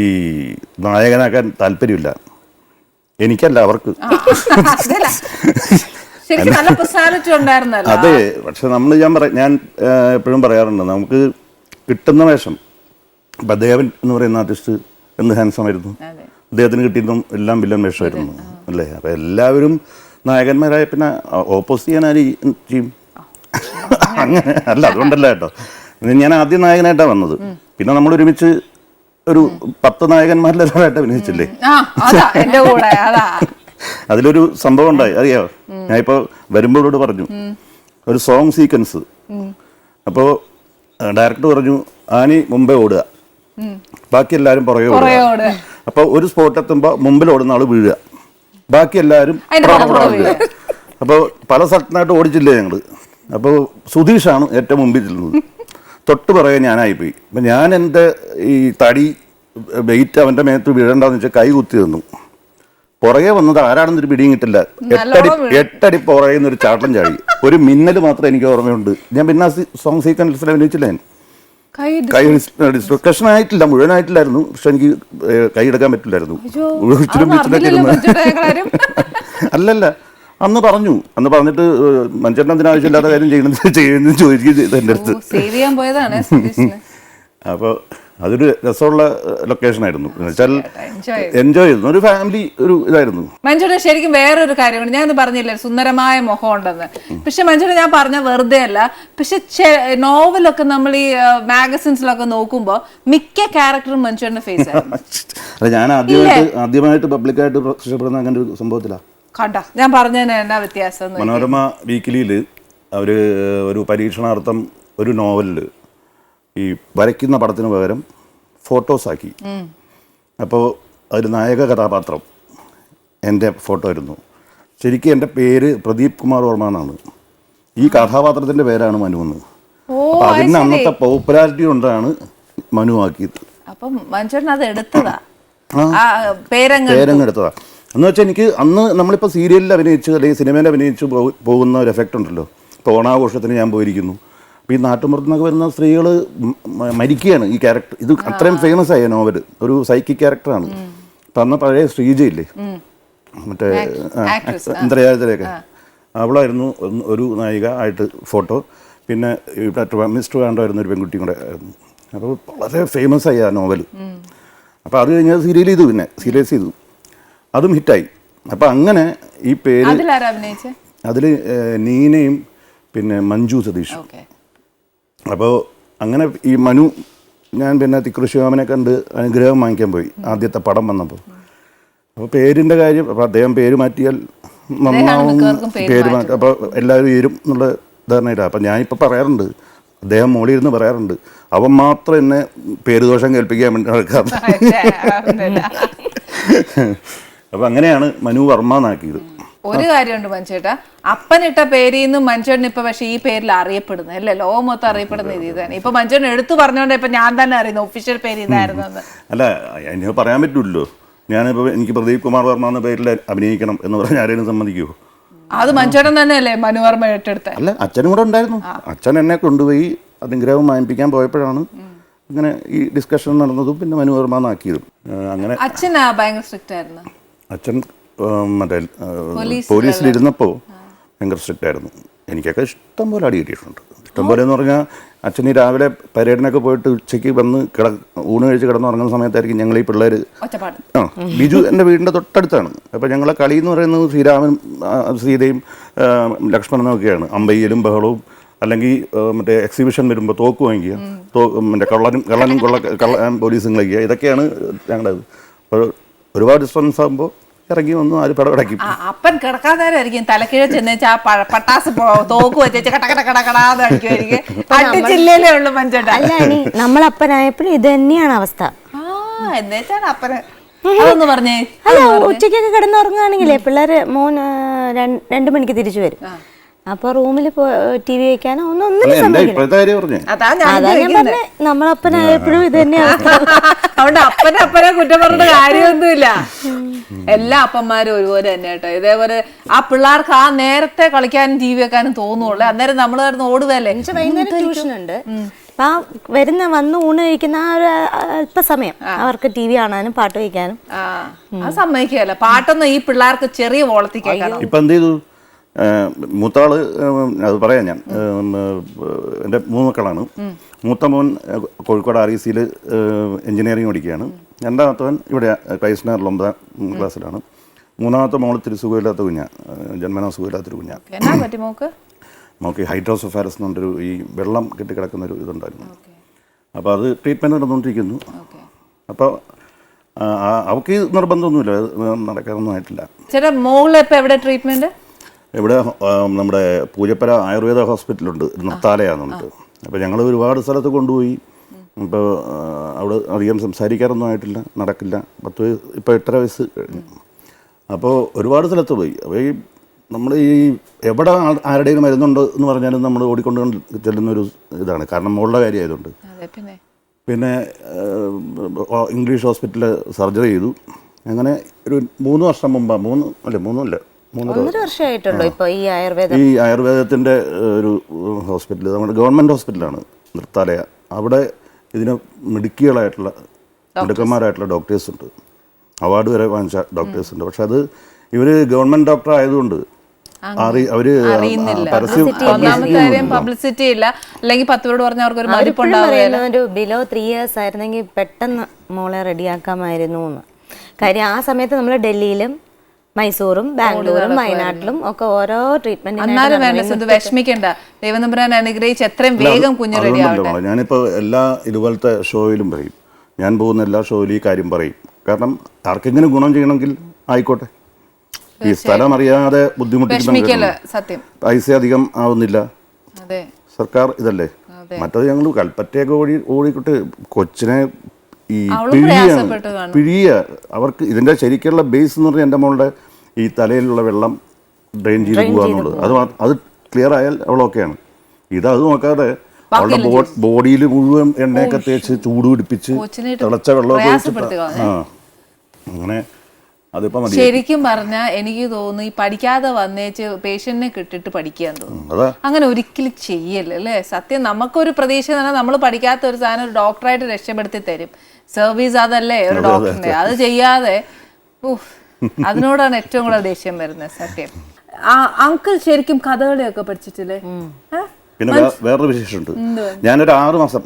Speaker 2: നായകനാക്കാൻ താല്പര്യമില്ല എനിക്കല്ല, അവർക്ക്. അതെ, പക്ഷെ ഞാൻ എപ്പോഴും പറയാറുണ്ട്, നമുക്ക് കിട്ടുന്ന വേഷം. ഇപ്പം ദേവൻ എന്ന് പറയുന്ന ആർട്ടിസ്റ്റ് എന്ത് ഹാൻസം ആയിരുന്നു. അദ്ദേഹത്തിന് കിട്ടിയതും എല്ലാം വില്ലൻ വേഷമായിരുന്നു അല്ലേ. അപ്പം എല്ലാവരും നായകന്മാരായ പിന്നെ ഓപ്പോസിറ്റ് ചെയ്യാൻ ആര് ചെയ്യും? അങ്ങനെ അല്ല, അതുകൊണ്ടല്ല കേട്ടോ. ഞാൻ ആദ്യം നായകനായിട്ടാണ് വന്നത്. പിന്നെ നമ്മൾ ഒരുമിച്ച് ഒരു 10 നായകന്മാരിലൊരാളായിട്ട് അഭിനയിച്ചില്ലേ. അതിലൊരു സംഭവം ഉണ്ടായി, അറിയാമോ? ഞാൻ ഇപ്പോൾ വരുമ്പോഴോട് പറഞ്ഞു ഒരു സോങ് സീക്വൻസ്. അപ്പോൾ ഡയറക്ടർ പറഞ്ഞു, ആനി മുമ്പേ ഓടുക, ബാക്കി എല്ലാവരും പുറകെ ഓടുക. അപ്പോൾ ഒരു സ്പോട്ട് എത്തുമ്പോൾ മുമ്പിൽ ഓടുന്ന ആള് വീഴുക, ബാക്കി എല്ലാവരും. അപ്പോൾ പല സ്ഥലത്തിനായിട്ട് ഓടിച്ചില്ലേ ഞങ്ങൾ. അപ്പോൾ സുധീഷാണ് ഏറ്റവും മുമ്പിൽ ചെല്ലുന്നത്. തൊട്ട് പുറകെ ഞാനായിപ്പോയി. അപ്പം ഞാൻ എൻ്റെ ഈ തടി വെയിറ്റ് അവൻ്റെ മേത്ത് വീഴണ്ടെന്ന് വെച്ചാൽ കൈ കുത്തി തന്നു. പുറകെ വന്നത് ആരാണെന്നൊരു പിടിയും കിട്ടില്ല. 8 അടി പുറകെ നിന്നൊരു ചാട്ടം ചാടി. ഒരു മിന്നൽ മാത്രം എനിക്ക് ഓർമ്മയുണ്ട്. ഞാൻ പിന്നെ സോങ് സീക്വൻസിൽ അഭിനയിച്ചില്ല. ഞാൻ കൈ ഡിസ്ലൊക്കേഷൻ ആയിട്ടില്ല, മുഴുവനായിട്ടില്ലായിരുന്നു. പക്ഷെ എനിക്ക് കൈ എടുക്കാൻ പറ്റില്ലായിരുന്നു. അല്ലല്ല, അന്ന് പറഞ്ഞിട്ട് മനുഷ്യൻ എന്തിനാവശ്യമില്ലാത്ത കാര്യം ചെയ്യുന്നത് ചോദിക്കുന്നത് എൻ്റെ അടുത്ത്. അപ്പോൾ അതൊരു രസമുള്ള ലൊക്കേഷനായിരുന്നു. എന്നുവെച്ചാൽ എൻജോയ് ചെയ്തു, ഒരു ഫാമിലി ഒരു ഇതായിരുന്നു.
Speaker 1: മഞ്ജുടെ ശരിക്കും വേറൊരു കാര്യമാണ്, ഞാൻ പറഞ്ഞില്ലേ സുന്ദരമായ മുഖം ഉണ്ടെന്ന്. പക്ഷെ മഞ്ജുടെ ഞാൻ പറഞ്ഞ വെറുതെ അല്ല. പക്ഷെ നോവലൊക്കെ നമ്മൾ ഈ മാഗസിൻസിലൊക്കെ നോക്കുമ്പോൾ മിക്ക ക്യാരക്ടറും മഞ്ജുവിന്റെ ഫേസ് ആയിരുന്നു.
Speaker 2: അല്ല, ഞാൻ ആദ്യമായിട്ട് പബ്ലിക്കായിട്ട് പ്രത്യക്ഷപ്പെടുന്ന അങ്ങനെ ഒരു സംഭവത്തിലാണ്.
Speaker 1: കണ്ട ഞാൻ പറഞ്ഞതിന് എന്നാ വ്യത്യാസം.
Speaker 2: മനോരമ വീക്കിലിയിൽ അവർ ഒരു പരീക്ഷണാർത്ഥം ഒരു നോവലിൽ ഈ വരയ്ക്കുന്ന പടത്തിന് പകരം ഫോട്ടോസാക്കി. അപ്പോൾ അതിൽ നായക കഥാപാത്രം എൻ്റെ ഫോട്ടോ ആയിരുന്നു. ശരിക്കും എൻ്റെ പേര് പ്രദീപ് കുമാർ വർമ്മ എന്നാണ്. ഈ കഥാപാത്രത്തിൻ്റെ പേരാണ് മനു എന്ന്. അപ്പോൾ അതിന് അന്നത്തെ പോപ്പുലാരിറ്റി കൊണ്ടാണ് മനു ആക്കിയത്.
Speaker 1: അപ്പം മനുഷ്യൻ അത് എടുത്തതാ,
Speaker 2: പേരങ്ങെടുത്തതാ. എന്ന് വെച്ചാൽ എനിക്ക് അന്ന് നമ്മളിപ്പോൾ സീരിയലിൽ അഭിനയിച്ച് അല്ലെങ്കിൽ സിനിമയിൽ അഭിനയിച്ച് പോകുന്ന ഒരു എഫക്റ്റ് ഉണ്ടല്ലോ. ഇപ്പോൾ ഓണാഘോഷത്തിന് ഞാൻ പോയിരിക്കുന്നു, അപ്പോൾ ഈ നാട്ടുമ്പുറത്തുനിന്നൊക്കെ വരുന്ന സ്ത്രീകൾ മരിക്കുകയാണ്. ഈ ക്യാരക്ടർ ഇത് അത്രയും ഫേമസ് ആയ നോവൽ, ഒരു സൈക്കിക് ക്യാരക്ടറാണ്. അപ്പം അന്ന് പഴയ ശ്രീജയില്ലേ, മറ്റേ ഇന്ദ്രജാലത്തിലൊക്കെ, അവളായിരുന്നു ഒരു നായിക ആയിട്ട് ഫോട്ടോ. പിന്നെ മിസ്റ്റർ വേണ്ടായിരുന്ന ഒരു പെൺകുട്ടിയും കൂടെ ആയിരുന്നു. അപ്പോൾ വളരെ ഫേമസ് ആയി ആ നോവൽ. അപ്പോൾ അത് കഴിഞ്ഞാൽ സീരിയൽ ചെയ്തു, പിന്നെ സീരിയസ് ചെയ്തു, അതും ഹിറ്റായി. അപ്പം അങ്ങനെ ഈ പേര് അതിൽ നീനയും പിന്നെ മഞ്ജു സതീഷ്. അപ്പോൾ അങ്ങനെ ഈ മനു ഞാൻ പിന്നെ തിക്കുറിശിവാമനെ കണ്ട് അനുഗ്രഹം വാങ്ങിക്കാൻ പോയി ആദ്യത്തെ പടം വന്നപ്പോൾ. അപ്പോൾ പേരിൻ്റെ കാര്യം, അപ്പോൾ അദ്ദേഹം പേര് മാറ്റിയാൽ നന്നാവും, പേര് മാറ്റി അപ്പോൾ എല്ലാവരും ചേരും എന്നുള്ള ധാരണയിലാണ്. അപ്പം ഞാനിപ്പോൾ പറയാറുണ്ട്, അദ്ദേഹം മോളിൽ ഇരുന്ന് പറയാറുണ്ട്, അവൻ മാത്രം എന്നെ പേരുദോഷം കേൾപ്പിക്കാൻ വേണ്ടി നടക്കാം. അപ്പം അങ്ങനെയാണ് മനു വർമ്മ എന്നാക്കിയത്.
Speaker 1: ഒരു കാര്യമുണ്ട് മനുഷ്യേട്ടാ, അപ്പനിട്ട പേരിൽ നിന്ന് മനുഷ്യൻ ഇപ്പൊ പക്ഷെ ഈ പേരിൽ അറിയപ്പെടുന്നത് അല്ലേ, ലോകം മൊത്തം അറിയപ്പെടുന്ന ഇത് തന്നെ. ഇപ്പൊ മനുഷ്യൻ എടുത്തു പറഞ്ഞോണ്ട് ഇപ്പൊ ഞാൻ തന്നെ അറിയുന്നു ഒഫീഷ്യൽ പേര് ഇതായിരുന്നു.
Speaker 2: അല്ല, എനിക്ക് പറയാൻ പറ്റൂല്ലോ. ഞാനിപ്പോൾ എനിക്ക് പ്രദീപ് കുമാർ വർമ്മ എന്ന പേരിൽ അഭിനയിക്കണം എന്ന് പറഞ്ഞാൽ ആരെയും സമ്മതിക്കുമോ?
Speaker 1: അത് മനുഷ്യൻ തന്നെയല്ലേ മനുവർമ്മ ഏറ്റെടുത്ത?
Speaker 2: അല്ല, അച്ഛനും കൂടെ ഉണ്ടായിരുന്നു. അച്ഛൻ എന്നെ കൊണ്ടുപോയി അനുഗ്രഹം വാങ്ങിപ്പിക്കാൻ പോയപ്പോഴാണ് ഇങ്ങനെ ഈ ഡിസ്കഷൻ നടന്നതും പിന്നെ മനുവർമ്മ എന്നാക്കിയതും. അങ്ങനെ
Speaker 1: അച്ഛൻ ഭയങ്കര സ്ട്രിക്റ്റ് ആയിരുന്നു.
Speaker 2: അച്ഛൻ മറ്റേ പോലീസിലിരുന്നപ്പോൾ ഭയങ്കര സ്ട്രിക്റ്റ് ആയിരുന്നു. എനിക്കൊക്കെ ഇഷ്ടം പോലെ അടി കിട്ടിയിട്ടുണ്ട്. ഇഷ്ടം പോലെ എന്ന് പറഞ്ഞാൽ അച്ഛൻ ഈ രാവിലെ പരേഡിനൊക്കെ പോയിട്ട് ഉച്ചയ്ക്ക് വന്ന് ഊണ് കഴിച്ച് കിടന്നുറങ്ങുന്ന സമയത്തായിരിക്കും ഞങ്ങൾ ഈ പിള്ളേർ, ബിജു എൻ്റെ വീടിൻ്റെ തൊട്ടടുത്താണ്. അപ്പോൾ ഞങ്ങളെ കളി എന്ന് പറയുന്നത് ശ്രീരാമനും സീതയും ലക്ഷ്മണനും ഒക്കെയാണ്. അമ്പയ്യലും ബഹളവും, അല്ലെങ്കിൽ മറ്റേ എക്സിബിഷൻ വരുമ്പോൾ തോക്ക് വാങ്ങിക്കുക, മറ്റേ കള്ളനും പോലീസും കളിക്കുക, ഇതൊക്കെയാണ് ഞങ്ങളുടെ. അപ്പോൾ ഒരുപാട് ഡിസ്റ്റൻസ് ആകുമ്പോൾ ഇറങ്ങി വന്നു ആര് പടപടയ്ക്കും.
Speaker 1: അപ്പൻ കിടക്കാതായിരിക്കും തലക്കീഴ ചെന്നേച്ച് ആ പട്ടാസ് തോക്ക് വെച്ച് കടകടകടകടാന്ന് അടിച്ചില്ലേ ഉള്ളു മനുഷ്യൻ.
Speaker 3: നമ്മളപ്പനായപ്പോഴും ഇത് തന്നെയാണ് അവസ്ഥ.
Speaker 1: എന്നുവെച്ചാണ് അപ്പന് അതൊന്ന് പറഞ്ഞേ.
Speaker 3: അല്ല, ഉച്ചയ്ക്കൊക്കെ കിടന്നുറങ്ങുകയാണെങ്കിലേ പിള്ളേര് 2 മണിക്ക് തിരിച്ചു വരും. അപ്പൊ റൂമിൽ ടി വി വെക്കാനോ നമ്മളപ്പനായപ്പോഴും ഇത് തന്നെയാണ്.
Speaker 1: അതുകൊണ്ട് അപ്പനെ കുറ്റം പറഞ്ഞ കാര്യമൊന്നുമില്ല. എല്ലാ അപ്പന്മാരും ഒരുപോലെ തന്നെ കേട്ടോ. ഇതേപോലെ ആ പിള്ളേർക്ക് ആ നേരത്തെ കളിക്കാനും ടി വി വെക്കാനും തോന്നുള്ളൂ. അന്നേരം നമ്മൾ കിടന്ന് ഓടുകയല്ലേ.
Speaker 3: വൈകുന്നേരം ട്യൂഷൻ ഉണ്ട്. അപ്പൊ വന്ന് ഊണ് കഴിക്കുന്ന ആ ഒരു അല്പസമയം അവർക്ക് ടി വി കാണാനും പാട്ട് വയ്ക്കാനും
Speaker 1: ആ സമ്മതിക്കുകയല്ല. പാട്ടൊന്നും ഈ പിള്ളേർക്ക് ചെറിയ വോളത്തിൽ കേൾക്കണം.
Speaker 2: ഇപ്പൊ എന്ത് ചെയ്തു, മൂത്താള് അത് പറയാം ഞാൻ, എൻ്റെ 3 മക്കളാണ്. മൂത്ത മോൻ കോഴിക്കോട് RECയിൽ എഞ്ചിനീയറിംഗ് പഠിക്കുകയാണ്. രണ്ടാമത്തവൻ ഇവിടെ ക്രൈസ്റ്റ് 9ാം ക്ലാസ്സിലാണ്. മൂന്നാമത്തെ മോൾ ഇത്തിരി സുഖമില്ലാത്ത കുഞ്ഞാണ്, ജന്മനാ സുഖമില്ലാത്തൊരു കുഞ്ഞാണ്. മോക്ക് ഹൈഡ്രോസോഫാരസ് എന്ന് പറഞ്ഞൊരു ഈ വെള്ളം കെട്ടിക്കിടക്കുന്നൊരു ഇതുണ്ടായിരുന്നു. അപ്പോൾ അത് ട്രീറ്റ്മെൻറ്റ് നടന്നുകൊണ്ടിരിക്കുന്നു. അപ്പോൾ അവൾക്ക് നിർബന്ധമൊന്നുമില്ല, നടക്കാനൊന്നും ആയിട്ടില്ല.
Speaker 1: ചേട്ടാ മോളിൽ ഇപ്പോൾ എവിടെ ട്രീറ്റ്മെൻറ്റ്?
Speaker 2: ഇവിടെ നമ്മുടെ പൂജപ്പര ആയുർവേദ ഹോസ്പിറ്റലുണ്ട്, നൃത്താലയാണെന്നുണ്ട്. അപ്പോൾ ഞങ്ങൾ ഒരുപാട് സ്ഥലത്ത് കൊണ്ടുപോയി. ഇപ്പോൾ അവിടെ അധികം സംസാരിക്കാറൊന്നും ആയിട്ടില്ല, നടക്കില്ല. 8.5 വയസ്സ് കഴിഞ്ഞു. അപ്പോൾ ഒരുപാട് സ്ഥലത്ത് പോയി. അപ്പോൾ ഈ നമ്മൾ ഈ എവിടെ ആരുടെയും മരുന്നുണ്ട് എന്ന് പറഞ്ഞാലും നമ്മൾ ഓടിക്കൊണ്ട് ചെല്ലുന്നൊരു ഇതാണ്. കാരണം മോളുടെ കാര്യമായതുകൊണ്ട്. പിന്നെ ഇംഗ്ലീഷ് ഹോസ്പിറ്റലിൽ സർജറി ചെയ്തു. അങ്ങനെ ഒരു 3 വർഷം മുമ്പ്, 3
Speaker 3: വർഷമായിട്ടുള്ളൂ ഇപ്പോൾ ഈ
Speaker 2: ആയുർവേദത്തിൻ്റെ ഒരു ഹോസ്പിറ്റൽ, നമ്മുടെ ഗവൺമെൻറ് ഹോസ്പിറ്റലാണ് നൃത്താലയ. അവിടെ ഇതിന് മിടുക്കന്മാരായിട്ടുള്ള ഡോക്ടേഴ്സ് ഉണ്ട്, അവാർഡ് വരെ വാങ്ങിച്ച ഡോക്ടേഴ്സ് ഉണ്ട്. പക്ഷെ അത് ഇവർ ഗവൺമെൻറ് ഡോക്ടർ ആയതുകൊണ്ട്
Speaker 1: പബ്ലിസിറ്റി ഇല്ല. അല്ലെങ്കിൽ 10 പേരോട് പറഞ്ഞാൽ അവർക്ക് ഒരു മതിപ്പുണ്ടാവില്ല.
Speaker 3: ഒരു ബിലോ 3 ഇയേഴ്സ് ആയിരുന്നെങ്കിൽ പെട്ടെന്ന് മോളെ റെഡിയാക്കാമായിരുന്നു എന്ന്. കാര്യം ആ സമയത്ത് നമ്മൾ ഡൽഹിയിലും മൈസൂറും ബാംഗ്ലൂരും വയനാട്ടിലും ഒക്കെ ഓരോ ട്രീറ്റ്മെന്റ്.
Speaker 1: വിഷമിക്കണ്ട, ദൈവനമ്പുരാൻ അനുഗ്രഹിച്ച് എത്രയും വേഗം കുഞ്ഞു റെഡി ആവട്ടെ.
Speaker 2: ഞാനിപ്പോൾ എല്ലാ ഇതുപോലത്തെ ഷോയിലും പറയും, ഞാൻ പോകുന്ന എല്ലാ ഷോയിലും ഈ കാര്യം പറയും. കാരണം ആർക്കെങ്കിലും ഗുണം ചെയ്യണമെങ്കിൽ ആയിക്കോട്ടെ. ഈ സ്ഥലം അറിയാതെ ബുദ്ധിമുട്ടിക്കുന്ന
Speaker 1: സത്യം
Speaker 2: പൈസ അധികം ആവുന്നില്ല, സർക്കാർ ഇതല്ലേ. മറ്റത് ഞങ്ങൾ കൽപ്പറ്റയൊക്കെ ഓടിക്കിട്ട് കൊച്ചിനെ ഈ
Speaker 1: പ്രയാസപ്പെട്ടു കാണും.
Speaker 2: പിഴിയ അവർക്ക് ഇതിന്റെ ശരിക്കുള്ള ബേസ് എന്ന് പറഞ്ഞാൽ എൻ്റെ മോളുടെ ഈ തലയിലുള്ള വെള്ളം ഡ്രെയിൻ ചെയ്ത് പോകാന്നുള്ളത്. അത് ക്ലിയർ ആയാൽ അവളൊക്കെയാണ്. അത് നോക്കാതെ അവളുടെ ബോഡിയിൽ മുഴുവൻ എണ്ണയൊക്കെ തേച്ച് ചൂട് പിടിപ്പിച്ച് തിളച്ച വെള്ളമൊക്കെ ഒഴിച്ചിട്ട് അങ്ങനെ അതിപ്പോ മതി.
Speaker 1: ശരിക്കും പറഞ്ഞാൽ എനിക്ക് തോന്നുന്നു ഈ പഠിക്കാതെ വന്നേച്ച് പേഷ്യന്റിനെ കിട്ടിട്ട് പഠിക്കാൻ തോന്നുന്നു. അങ്ങനെ ഒരിക്കലും ചെയ്യല്ലേ അല്ലേ? സത്യം നമുക്കൊരു പ്രതീക്ഷ എന്ന് പറഞ്ഞാൽ നമ്മൾ പഠിക്കാത്ത ഒരു സാധനം ഒരു ഡോക്ടറായിട്ട് രക്ഷപ്പെടുത്തി തരും. സർവീസ് അതല്ലേ ഒരു ഡോക്ടറിന്റെ. അത് ചെയ്യാതെ അതിനോടാണ് ഏറ്റവും കൂടുതൽ ദേഷ്യം വരുന്നത്. സത്യം. അങ്കിൾ ശരിക്കും കഥകളിയൊക്കെ പഠിച്ചിട്ടില്ലേ?
Speaker 2: പിന്നെ വേറൊരു വിശേഷമുണ്ട്. ഞാനൊരു 6 മാസം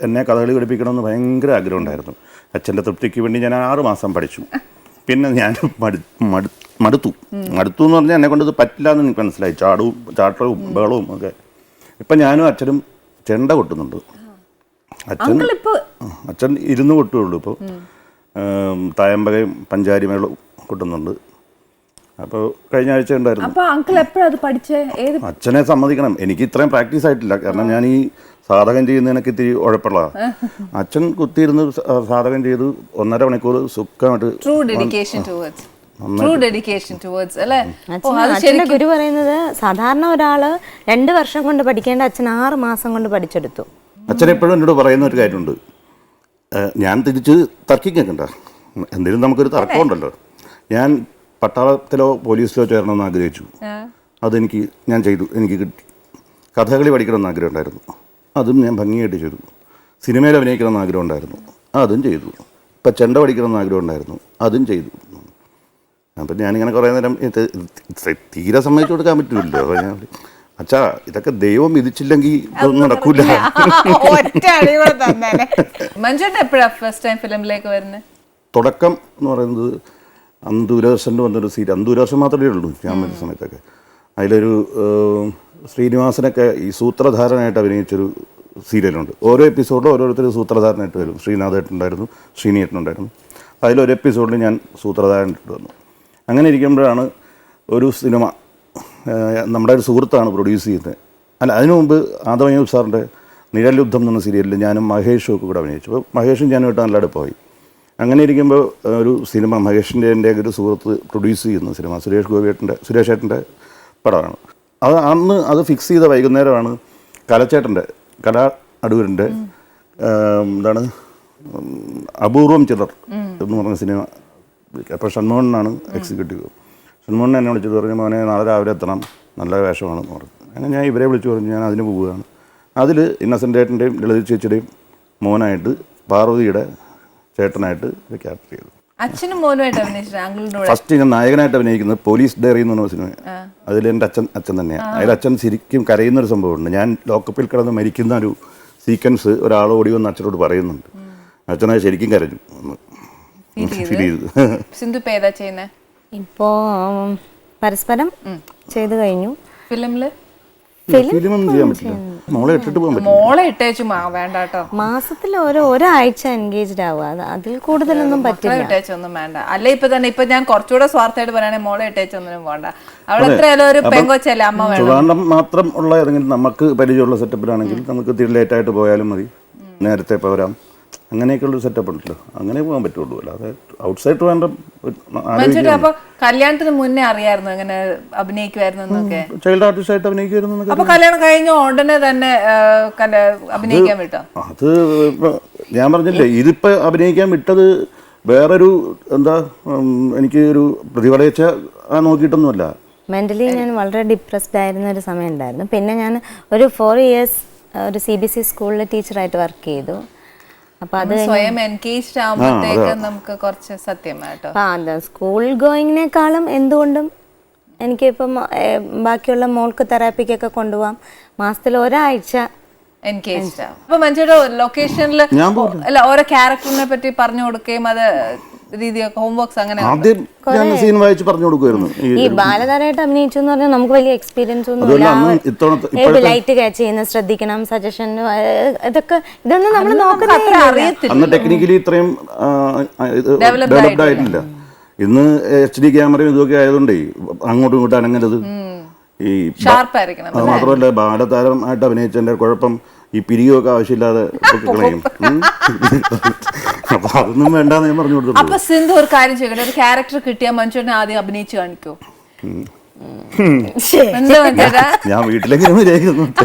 Speaker 2: എന്നെ കഥകളി പഠിപ്പിക്കണമെന്ന് ഭയങ്കര ആഗ്രഹം ഉണ്ടായിരുന്നു. അച്ഛൻ്റെ തൃപ്തിക്ക് വേണ്ടി ഞാൻ 6 മാസം പഠിച്ചു. പിന്നെ ഞാൻ മടുത്തു എന്ന് പറഞ്ഞാൽ എന്നെ കൊണ്ട് ഇത് പറ്റില്ല എന്ന് എനിക്ക് മനസ്സിലായി. ചാട്ടവും ബഹളവും ഒക്കെ. ഇപ്പം ഞാനും അച്ഛനും ചെണ്ട കൊട്ടുന്നുണ്ട്. അച്ഛൻ 2 കൊട്ടുകയുള്ളൂ ഇപ്പോൾ. തായമ്പകയും പഞ്ചാരിമേളവും കൊട്ടുന്നുണ്ട്. അപ്പോൾ കഴിഞ്ഞ ആഴ്ച ഉണ്ടായിരുന്നു. അച്ഛനെ സമ്മതിക്കണം, എനിക്ക് ഇത്രയും പ്രാക്ടീസ് ആയിട്ടില്ല. കാരണം ഞാൻ ഈ സാധകം ചെയ്യുന്നതിനൊക്കെ ഇത്തിരി ഉഴപ്പുള്ള. അച്ഛൻ കുത്തിയിരുന്ന് സാധകം ചെയ്ത് 1.5 മണിക്കൂർ സുഖമായിട്ട്.
Speaker 3: അച്ഛൻ്റെ ഗുരു പറയുന്നത് സാധാരണ ഒരാള് 2 വർഷം കൊണ്ട് പഠിക്കേണ്ട അച്ഛൻ 6 മാസം കൊണ്ട് പഠിച്ചെടുത്തു.
Speaker 2: അച്ഛൻ എപ്പോഴും എന്നോട് പറയുന്ന ഒരു കാര്യമുണ്ട്. ഞാൻ തിരിച്ച് തർക്കിക്കണ്ട, എന്തെങ്കിലും നമുക്കൊരു തർക്കമുണ്ടല്ലോ. ഞാൻ പട്ടാളത്തിലോ പോലീസിലോ ചേരണമെന്ന് ആഗ്രഹിച്ചു. ഞാൻ ചെയ്തു, എനിക്ക് കിട്ടി. കഥകളി പഠിക്കണമെന്ന് ആഗ്രഹം ഉണ്ടായിരുന്നു, അതും ഞാൻ ഭംഗിയായിട്ട് ചെയ്തു. സിനിമയിൽ അഭിനയിക്കണമെന്ന് ആഗ്രഹം ഉണ്ടായിരുന്നു, അതും ചെയ്തു. ഇപ്പം ചെണ്ട പഠിക്കണമെന്ന് ആഗ്രഹം ഉണ്ടായിരുന്നു, അതും ചെയ്തു. അപ്പം ഞാനിങ്ങനെ കുറേ നേരം തീരെ സമ്മതിച്ചു കൊടുക്കാൻ പറ്റില്ലല്ലോ. അപ്പോൾ ഞാൻ അച്ഛാ ഇതൊക്കെ ദൈവം വിധിച്ചില്ലെങ്കിൽ ഇതൊന്നും നടക്കൂല. തുടക്കം എന്ന് പറയുന്നത് അന്തൂരാശൻ്റെ വന്നൊരു സീരിയൽ. അന്തൂരാശൻ മാത്രമേ ഉള്ളൂ ഞാൻ വരുന്ന സമയത്തൊക്കെ. അതിലൊരു ശ്രീനിവാസനൊക്കെ ഈ സൂത്രധാരനായിട്ട് അഭിനയിച്ചൊരു സീരിയലുണ്ട്. ഓരോ എപ്പിസോഡിലും ഓരോരുത്തർ സൂത്രധാരനായിട്ട് വരും. ശ്രീനാഥേട്ടുണ്ടായിരുന്നു, ശ്രീനിയേട്ടനുണ്ടായിരുന്നു. അതിലൊരു എപ്പിസോഡിൽ ഞാൻ സൂത്രധാരനായിട്ട് വന്നു. അങ്ങനെ ഇരിക്കുമ്പോഴാണ് ഒരു സിനിമ നമ്മുടെ ഒരു സുഹൃത്താണ് പ്രൊഡ്യൂസ് ചെയ്യുന്നത്. അല്ല, അതിനു മുമ്പ് ആദമയൂബ് സാറിൻ്റെ നിഴൽ യുദ്ധം എന്ന സീരിയലിൽ ഞാനും മഹേഷും ഒക്കെ കൂടെ അഭിനയിച്ചു. അപ്പോൾ മഹേഷും ഞാനുമായിട്ട് നല്ല അടുപ്പമായി. അങ്ങനെ ഇരിക്കുമ്പോൾ ഒരു സിനിമ മഹേഷിൻ്റെ എൻ്റെ ഒരു സുഹൃത്ത് പ്രൊഡ്യൂസ് ചെയ്യുന്ന സിനിമ സുരേഷ് ഏട്ടൻ്റെ പടമാണ്. അത് ഫിക്സ് ചെയ്ത വൈകുന്നേരമാണ് കലാ അടൂരിൻ്റെ എന്താണ് അപൂർവം ചിലർ എന്ന് പറഞ്ഞ സിനിമ. അപ്പോൾ ഷൺമോഹനാണ് എക്സിക്യൂട്ടീവ്. ഷൺമോഹൻ എന്നെ വിളിച്ചിട്ട് പറഞ്ഞു, മോനെ നാളെ രാവിലെ എത്തണം, നല്ല വേഷമാണെന്ന് പറഞ്ഞു. അങ്ങനെ ഞാൻ ഇവരെ വിളിച്ചു പറഞ്ഞു ഞാൻ അതിന് പോവുകയാണ്. അതിൽ ഇന്നസെൻ്റ് ഏട്ടൻ്റെയും ലളിത ചേച്ചിയുടെയും മോനായിട്ട് പാർവതിയുടെ ചേട്ടനായിട്ട് ക്യാരക്ടർ ചെയ്തു. ഫസ്റ്റ് ഞാൻ നായകനായിട്ട് അഭിനയിക്കുന്നത് പോലീസ് ഡയറി എന്ന് പറഞ്ഞ സിനിമ. അതിൽ എൻ്റെ അച്ഛൻ തന്നെയാണ്. അതിൽ അച്ഛൻ ശരിക്കും കരയുന്നൊരു സംഭവമുണ്ട്. ഞാൻ ലോക്കപ്പിൽ കിടന്ന് മരിക്കുന്ന ഒരു സീക്വൻസ് ഒരാൾ ഓടി വന്ന് അച്ഛനോട് പറയുന്നുണ്ട്. അച്ഛനെ ശരിക്കും കരഞ്ഞു.
Speaker 3: ഇപ്പോ പരസ്പരം ചെയ്തു കഴിഞ്ഞു.
Speaker 2: ഫിലിമൊന്നും ചെയ്യാൻ പറ്റില്ല. മോളെ ഇട്ടിട്ട് പോകാൻ
Speaker 1: പറ്റില്ല.
Speaker 3: മാസത്തിൽ ഒരാഴ്ച എൻഗേജ്ഡ് ആവുക, അതിൽ കൂടുതലൊന്നും പറ്റില്ല.
Speaker 1: ഇട്ടേച്ചൊന്നും വേണ്ട. അല്ലെ ഇപ്പൊ തന്നെ ഇപ്പൊ ഞാൻ കുറച്ചുകൂടെ സ്വാർത്ഥമായിട്ട് പറയുകയാണെങ്കിൽ മോളെ ഇട്ടേച്ചൊന്നിനും പോകണ്ട. അവിടെ എത്രയായാലും ഒരു പെങ്കൊച്ചല്ലേ, അമ്മ
Speaker 2: വേണം. മാത്രം ഉള്ള ഏതെങ്കിലും നമുക്ക് പരിചയമുള്ള സെറ്റപ്പിലാണെങ്കിൽ നമുക്ക് ഇത്തിരി ലേറ്റായിട്ട് പോയാലും മതി, നേരത്തെ പോരാം. അങ്ങനെയൊക്കെയുള്ളൊരു സെറ്റപ്പ് ഉണ്ടല്ലോ, അങ്ങനെ പോകാൻ പറ്റുള്ളൂ. അല്ലാതെ ഔട്ട്സൈഡ് വേണ്ട.
Speaker 1: അപ്പൊ കല്യാണത്തിന് മുന്നേ അറിയായിരുന്നു അങ്ങനെ അഭിനയിക്കുമായിരുന്നു?
Speaker 2: ചൈൽഡ് ആർട്ടിസ്റ്റ് ആയിട്ട് അഭിനയിക്കുമായിരുന്നു.
Speaker 1: അപ്പൊ കല്യാണം കഴിഞ്ഞ ഉടനെ തന്നെ അഭിനയിക്കാൻ വിട്ടോ?
Speaker 2: അത് ഞാൻ പറഞ്ഞില്ലേ, ഇതിപ്പോ അഭിനയിക്കാൻ വിട്ടത് വേറൊരു എനിക്ക് ഒരു പ്രതിഫലേച്ഛ നോക്കിയിട്ടൊന്നുമല്ല.
Speaker 3: മെന്റലി ഞാൻ വളരെ ഡിപ്രസ്ഡ് ആയിരുന്ന ഒരു സമയം ഉണ്ടായിരുന്നു. പിന്നെ ഞാൻ ഒരു 4 years ഒരു CBSE സ്കൂളിൽ ടീച്ചറായിട്ട് വർക്ക് ചെയ്തു. അപ്പൊ അത്
Speaker 1: സ്വയം എൻഗേജ്ഡ് ആവുമ്പോഴത്തേക്ക് നമുക്ക് കുറച്ച് സത്യമായിട്ടോ
Speaker 3: സ്കൂൾ ഗോയിങ്ങിനേക്കാളും എന്തുകൊണ്ടും എനിക്കിപ്പം ബാക്കിയുള്ള മോൾക്ക് തെറാപ്പിക്കൊക്കെ കൊണ്ടുപോകാം. മാസത്തിൽ ഒരാഴ്ച
Speaker 1: എൻഗേജ്ഡ് ആവും. അപ്പൊ മഞ്ജുടെ ലൊക്കേഷനിൽ അല്ല ഓരോ ക്യാരക്ടറിനെ പറ്റി പറഞ്ഞു കൊടുക്കുകയും അത് രീതിയൊക്കെ ഹോംവർക്സ് അങ്ങനെ
Speaker 3: ഈ ബാലതാരമായിട്ട് അഭിനയിച്ചു എന്ന് പറഞ്ഞാൽ നമുക്ക് വലിയ എക്സ്പീരിയൻസ് ഒന്നും ഇല്ല. ലൈറ്റ് ക്യാച്ച് ചെയ്യുന്ന ശ്രദ്ധിക്കണം, സജഷൻ, ഇതൊന്നും നമ്മൾ നോക്കുന്നത്
Speaker 2: ടെക്നിക്കലി ഇത്രയും ഡെവലപ്ഡ് ആയിട്ടില്ല. ഇന്ന് HD ക്യാമറയും ഇതൊക്കെ ആയതുകൊണ്ടേ അങ്ങോട്ടും ഇങ്ങോട്ടും അനങ്ങരുത്. ഈ മാത്രമല്ല ബാലതാരമായിട്ട് അഭിനയിച്ചതിന്റെ കുഴപ്പം ഈ പിരിയൊക്കെ ആവശ്യമില്ലാതെ ഒക്കെ കളയും. അപ്പൊ അതൊന്നും വേണ്ടാന്ന് ഞാൻ പറഞ്ഞു കൊടുത്തു.
Speaker 1: അപ്പൊ സിന്ധു ഒരു കാര്യം ചെയ്യണം, ഒരു ക്യാരക്ടർ കിട്ടിയാൽ മനുഷ്യനെ ആദ്യം അഭിനയിച്ചു കാണിക്കോ? എന്താ മനുഷ്യട്ടാ?
Speaker 2: ഞാൻ വീട്ടിലെങ്കിലും വിചാരിക്കുന്നുണ്ട്.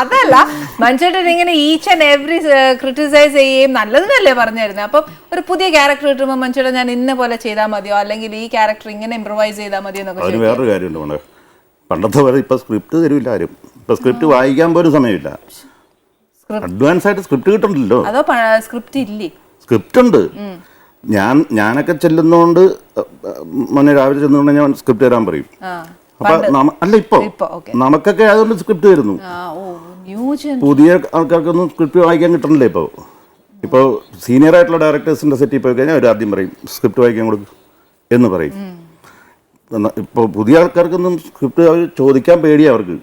Speaker 1: അതല്ല, മനുഷ്യട്ടൻ ഇങ്ങനെ ഈച്ച് ആൻഡ് എവറി ക്രിട്ടിസൈസ് ചെയ്യുകയും നല്ലതിനല്ലേ പറഞ്ഞായിരുന്നു. അപ്പം ഒരു പുതിയ ക്യാരക്ടർ കിട്ടുമ്പോൾ മനുഷ്യട്ടൻ ഞാൻ ഇന്ന പോലെ ചെയ്താൽ മതിയോ, അല്ലെങ്കിൽ ഈ ക്യാരക്ടർ ഇങ്ങനെ ഇംപ്രവൈസ് ചെയ്താൽ മതിയോ എന്നൊക്കെ.
Speaker 2: അതിന് വേറൊരു കാര്യമുണ്ട് മോളെ, പണ്ടത്തെ പോലെ ഇപ്പൊ സ്ക്രിപ്റ്റ് തരില്ല ആരും. ഇപ്പൊ സ്ക്രിപ്റ്റ് വായിക്കാൻ പോലും സമയമില്ല. അഡ്വാൻസ് ആയിട്ട് സ്ക്രിപ്റ്റ് കിട്ടണ്ടല്ലോ.
Speaker 1: അതോ സ്ക്രിപ്റ്റ് ഇല്ലേ?
Speaker 2: സ്ക്രിപ്റ്റ് ഉണ്ട്. ഞാനൊക്കെ ചെല്ലുന്നോണ്ട് മോനെ രാവിലെ ചെന്നുകൊണ്ട് ഞാൻ സ്ക്രിപ്റ്റ് തരാൻ പറയും. അപ്പൊ അല്ല ഇപ്പൊ നമുക്കൊക്കെ അതുകൊണ്ട് സ്ക്രിപ്റ്റ് വരുന്നു. പുതിയ ആൾക്കാർക്കൊന്നും സ്ക്രിപ്റ്റ് വായിക്കാൻ കിട്ടണില്ല. ഇപ്പോൾ സീനിയർ ആയിട്ടുള്ള ഡയറക്ടേഴ്സിന്റെ സെറ്റിൽ പോയി കഴിഞ്ഞാൽ അവർ ആദ്യം പറയും സ്ക്രിപ്റ്റ് വായിക്കാൻ കൊടുക്കും എന്ന് പറയും. ഇപ്പോൾ പുതിയ ആൾക്കാർക്കൊന്നും സ്ക്രിപ്റ്റ് അവർ ചോദിക്കാൻ പേടിയാണ്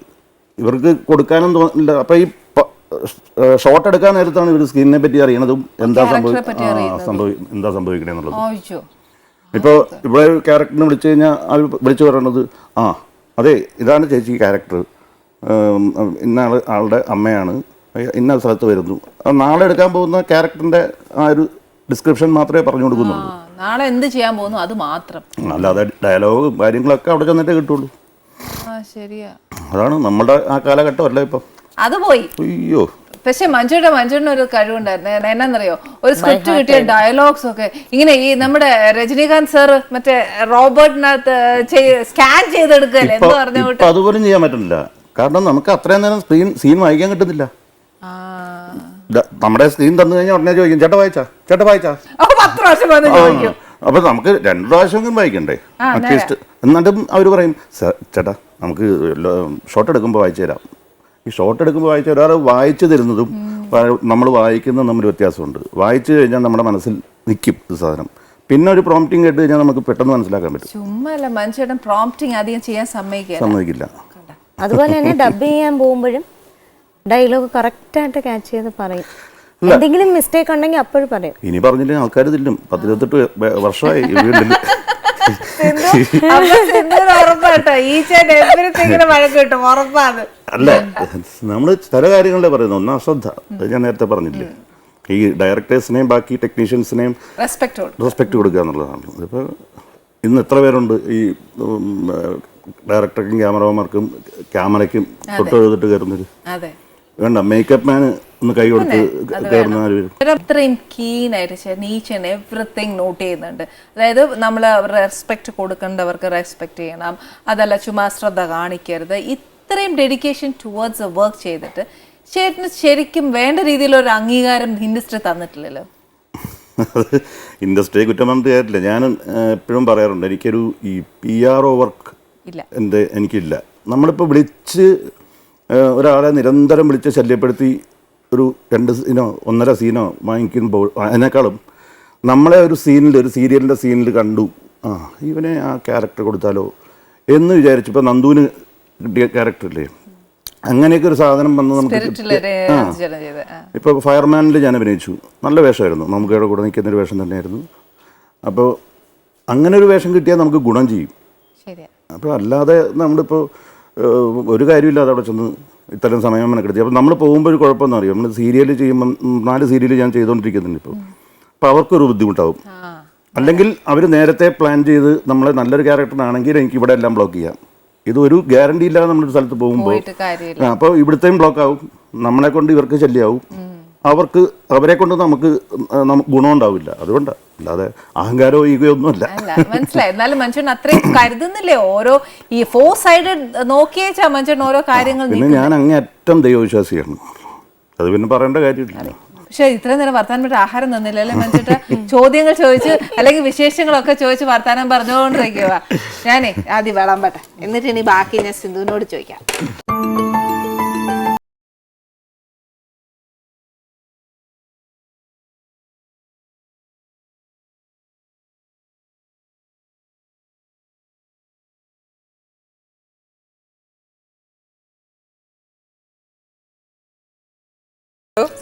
Speaker 2: ഇവർക്ക് കൊടുക്കാനും തോന്നില്ല. അപ്പൊ ഈ ഷോട്ട് എടുക്കാൻ നേരത്താണ് ഇവർ സ്ക്രീനിനെ പറ്റി അറിയണതും എന്താ സംഭവിക്കണേന്നുള്ളത്. ഇപ്പോൾ ഇവിടെ ഒരു ക്യാരക്ടറിനെ വിളിച്ചു കഴിഞ്ഞാൽ അവർ വിളിച്ചു പറയണത് അതെ ഇതാണ് ചേച്ചി ക്യാരക്ടർ, ഇന്ന ആളുടെ അമ്മയാണ്, ഇന്ന സ്ഥലത്ത് വരുന്നു. നാളെ എടുക്കാൻ പോകുന്ന ക്യാരക്ടറിന്റെ ആ ഒരു ഡിസ്ക്രിപ്ഷൻ മാത്രമേ പറഞ്ഞു കൊടുക്കുന്നുള്ളൂ.
Speaker 1: നാളെ എന്ത് ചെയ്യാൻ പോകുന്നു അത് മാത്രം,
Speaker 2: അല്ലാതെ ഡയലോഗും കാര്യങ്ങളൊക്കെ അവിടെ ചെന്നിട്ടേ കിട്ടുള്ളൂ.
Speaker 1: ശരിയാ.
Speaker 2: അതാണ് നമ്മുടെ ആ കാലഘട്ടം അല്ല ഇപ്പൊ.
Speaker 1: അത് പോയി.
Speaker 2: അയ്യോ.
Speaker 1: പക്ഷെ മഞ്ജുവിന് ഒരു കഴിവുണ്ടായിരുന്നു. എന്നാന്നറിയോ, ഒരു സ്ക്രിപ്റ്റ് കിട്ടിയ ഡയലോഗ്സ് ഒക്കെ ഇങ്ങനെ ഈ നമ്മുടെ രജനീകാന്ത് സാർ മറ്റേ റോബോട്ടിനകത്ത് സ്കാൻ ചെയ്തെടുക്കല്ലേ എന്ന് പറഞ്ഞു.
Speaker 2: അതുപോലും ചെയ്യാൻ പറ്റുന്നില്ല. കാരണം നമുക്ക് അത്രയും നേരം സീൻ വായിക്കാൻ കിട്ടുന്നില്ല. നമ്മുടെ സ്ക്രീൻ തന്നു കഴിഞ്ഞാൽ ഉടനെ ചോദിക്കും ചേട്ടാ വായിച്ചാ. അപ്പൊ നമുക്ക് 2 പ്രാവശ്യം വായിക്കണ്ടേ അറ്റ്ലീസ്റ്റ്. എന്നിട്ടും അവർ പറയും ചേട്ടാ നമുക്ക് ഷോട്ട് എടുക്കുമ്പോൾ വായിച്ചു തരാം. ഈ ഷോട്ട് എടുക്കുമ്പോൾ വായിച്ച ഒരാൾ വായിച്ചു തരുന്നതും നമ്മൾ വായിക്കുന്നതും തമ്മിൽ വ്യത്യാസമുണ്ട്. വായിച്ചു കഴിഞ്ഞാൽ നമ്മുടെ മനസ്സിൽ നിൽക്കും ഈ സാധനം. പിന്നെ ഒരു പ്രോംപ്റ്റിംഗ് കേട്ട് കഴിഞ്ഞാൽ നമുക്ക് പെട്ടെന്ന് മനസ്സിലാക്കാൻ പറ്റും.
Speaker 1: ചുമ്മാല്ല മനുഷ്യരുടെ പ്രോംപ്റ്റിംഗ് അധികം ചെയ്യാൻ സമ്മതിക്കില്ല.
Speaker 3: അതുപോലെ തന്നെ ഡബ് ചെയ്യാൻ പോകുമ്പോഴും ഡയലോഗ് കറക്റ്റായിട്ട് ക്യാച്ച് ചെയ്ത് പറയും. എന്തെങ്കിലും മിസ്റ്റേക്ക് ഉണ്ടെങ്കിൽ അപ്പോഴും പറയും. ഇനി
Speaker 2: പറഞ്ഞില്ലേ ആൾക്കാർ തില്ലും. 18 വർഷമായി വീട്ടിൽ. അല്ല നമ്മള് ചില കാര്യങ്ങളെ പറയുന്നത് ഒന്ന് അശ്രദ്ധ. ഞാൻ നേരത്തെ പറഞ്ഞില്ലേ, ഈ ഡയറക്ടേഴ്സിനെയും ബാക്കി ടെക്നീഷ്യൻസിനെയും റെസ്പെക്ട് കൊടുക്കുക എന്നുള്ളതാണ്. ഇതിപ്പോൾ ഇന്ന് എത്ര പേരുണ്ട് ഈ ഡയറക്ടർക്കും ക്യാമറമാർക്കും ക്യാമറയ്ക്കും തൊട്ട് എഴുതിട്ട് കയറുന്നൊരു വേണ്ട മേക്കപ്പ് മാന് ഒന്ന് കൈ കൊടുത്ത്
Speaker 1: അത്രയും കീനായിട്ട് ഈച്ച് ആൻഡ് എവറിത്തിങ് നോട്ട് ചെയ്യുന്നുണ്ട്. അതായത് നമ്മൾ റെസ്പെക്ട് കൊടുക്കേണ്ടവർക്ക് റെസ്പെക്ട് ചെയ്യണം, അതല്ല ചുമ്മാ ശ്രദ്ധ കാണിക്കരുത്. ഇത്രയും ഡെഡിക്കേഷൻ ടുവേർഡ്സ് എ വർക്ക് ചെയ്തിട്ട് ചേട്ടന് ശരിക്കും വേണ്ട രീതിയിലൊരു അംഗീകാരം ഇൻഡസ്ട്രി തന്നിട്ടില്ലല്ലോ.
Speaker 2: ഇൻഡസ്ട്രിയെ കുറ്റം പറഞ്ഞിട്ട് കാര്യമില്ല. ഞാൻ എപ്പോഴും പറയാറുണ്ട് എനിക്കൊരു ഈ PRO വർക്ക് എനിക്കില്ല. നമ്മളിപ്പോൾ വിളിച്ച് ഒരാളെ നിരന്തരം വിളിച്ച് ശല്യപ്പെടുത്തി ഒരു 2 സീനോ 1.5 സീനോ വാങ്ങിക്കുമ്പോൾ അതിനേക്കാളും നമ്മളെ ഒരു സീരിയലിൻ്റെ സീനിൽ കണ്ടു ഇവനെ ആ ക്യാരക്ടർ കൊടുത്താലോ എന്ന് വിചാരിച്ചു. ഇപ്പോൾ നന്ദുവിന് കിട്ടിയ ക്യാരക്ടറില്ലേ, അങ്ങനെയൊക്കെ ഒരു സാധനം വന്ന് നമുക്ക് ഇപ്പോൾ ഫയർമാനിൽ ഞാൻ അഭിനയിച്ചു. നല്ല വേഷമായിരുന്നു, നമുക്കവിടെ കൂടെ നിൽക്കുന്നൊരു വേഷം തന്നെയായിരുന്നു. അപ്പോൾ അങ്ങനെ ഒരു വേഷം കിട്ടിയാൽ നമുക്ക് ഗുണം ചെയ്യും. അപ്പോൾ അല്ലാതെ നമ്മളിപ്പോൾ ഒരു കാര്യമില്ലാതെ അവിടെ ചെന്ന് ഇത്തരം സമയം മെനക്കെടുത്തി. അപ്പോൾ നമ്മൾ പോകുമ്പോൾ ഒരു കുഴപ്പമെന്ന് അറിയാം. നമ്മൾ സീരിയൽ ചെയ്യുമ്പം 4 സീരിയൽ ഞാൻ ചെയ്തുകൊണ്ടിരിക്കുന്നുണ്ട് ഇപ്പോൾ. അപ്പോൾ അവർക്കൊരു ബുദ്ധിമുട്ടാവും. അല്ലെങ്കിൽ അവർ നേരത്തെ പ്ലാൻ ചെയ്ത് നമ്മളെ നല്ലൊരു ക്യാരക്ടറാണെങ്കിൽ എനിക്ക് ഇവിടെ എല്ലാം ബ്ലോക്ക് ചെയ്യാം. ഇതൊരു ഗ്യാരണ്ടി ഇല്ലാതെ നമ്മളൊരു സ്ഥലത്ത് പോകുമ്പോൾ അപ്പോൾ ഇവിടുത്തെയും ബ്ലോക്ക് ആവും, നമ്മളെ കൊണ്ട് ഇവർക്ക് ശല്യമാവും, അവരെ കൊണ്ട് നമുക്ക് ഗുണം ഉണ്ടാവില്ല. അതുകൊണ്ടാണ്, അല്ലാതെ അഹങ്കാരോ ഈഗോ ഒന്നുമല്ല.
Speaker 1: മനസ്സിലായി. എന്നാലും മനുഷ്യൻ അത്രയും കരുതുന്നില്ലേ, ഓരോ ഈ 4 സൈഡഡ് നോക്കിയേച്ചാ മനുഷ്യൻ ഓരോ കാര്യങ്ങൾ.
Speaker 2: പിന്നെ ഞാൻ അങ്ങേയറ്റം ദൈവവിശ്വാസിയാണ്, അത് പിന്നെ പറയേണ്ട കാര്യമില്ല.
Speaker 1: പക്ഷെ ഇത്രയും നേരം വർത്താനം പറ്റി ആഹാരം തന്നില്ല അല്ലേ മനുഷ്യട്ട്? ചോദ്യങ്ങൾ ചോദിച്ച് അല്ലെങ്കിൽ വിശേഷങ്ങളൊക്കെ ചോദിച്ച് വർത്താനം പറഞ്ഞുകൊണ്ടിരിക്കുക. ഞാനേ ആദ്യം വിളമ്പട്ടെ, എന്നിട്ട് ഇനി ബാക്കി ഞാൻ സിന്ധുവിനോട് ചോദിക്കാം.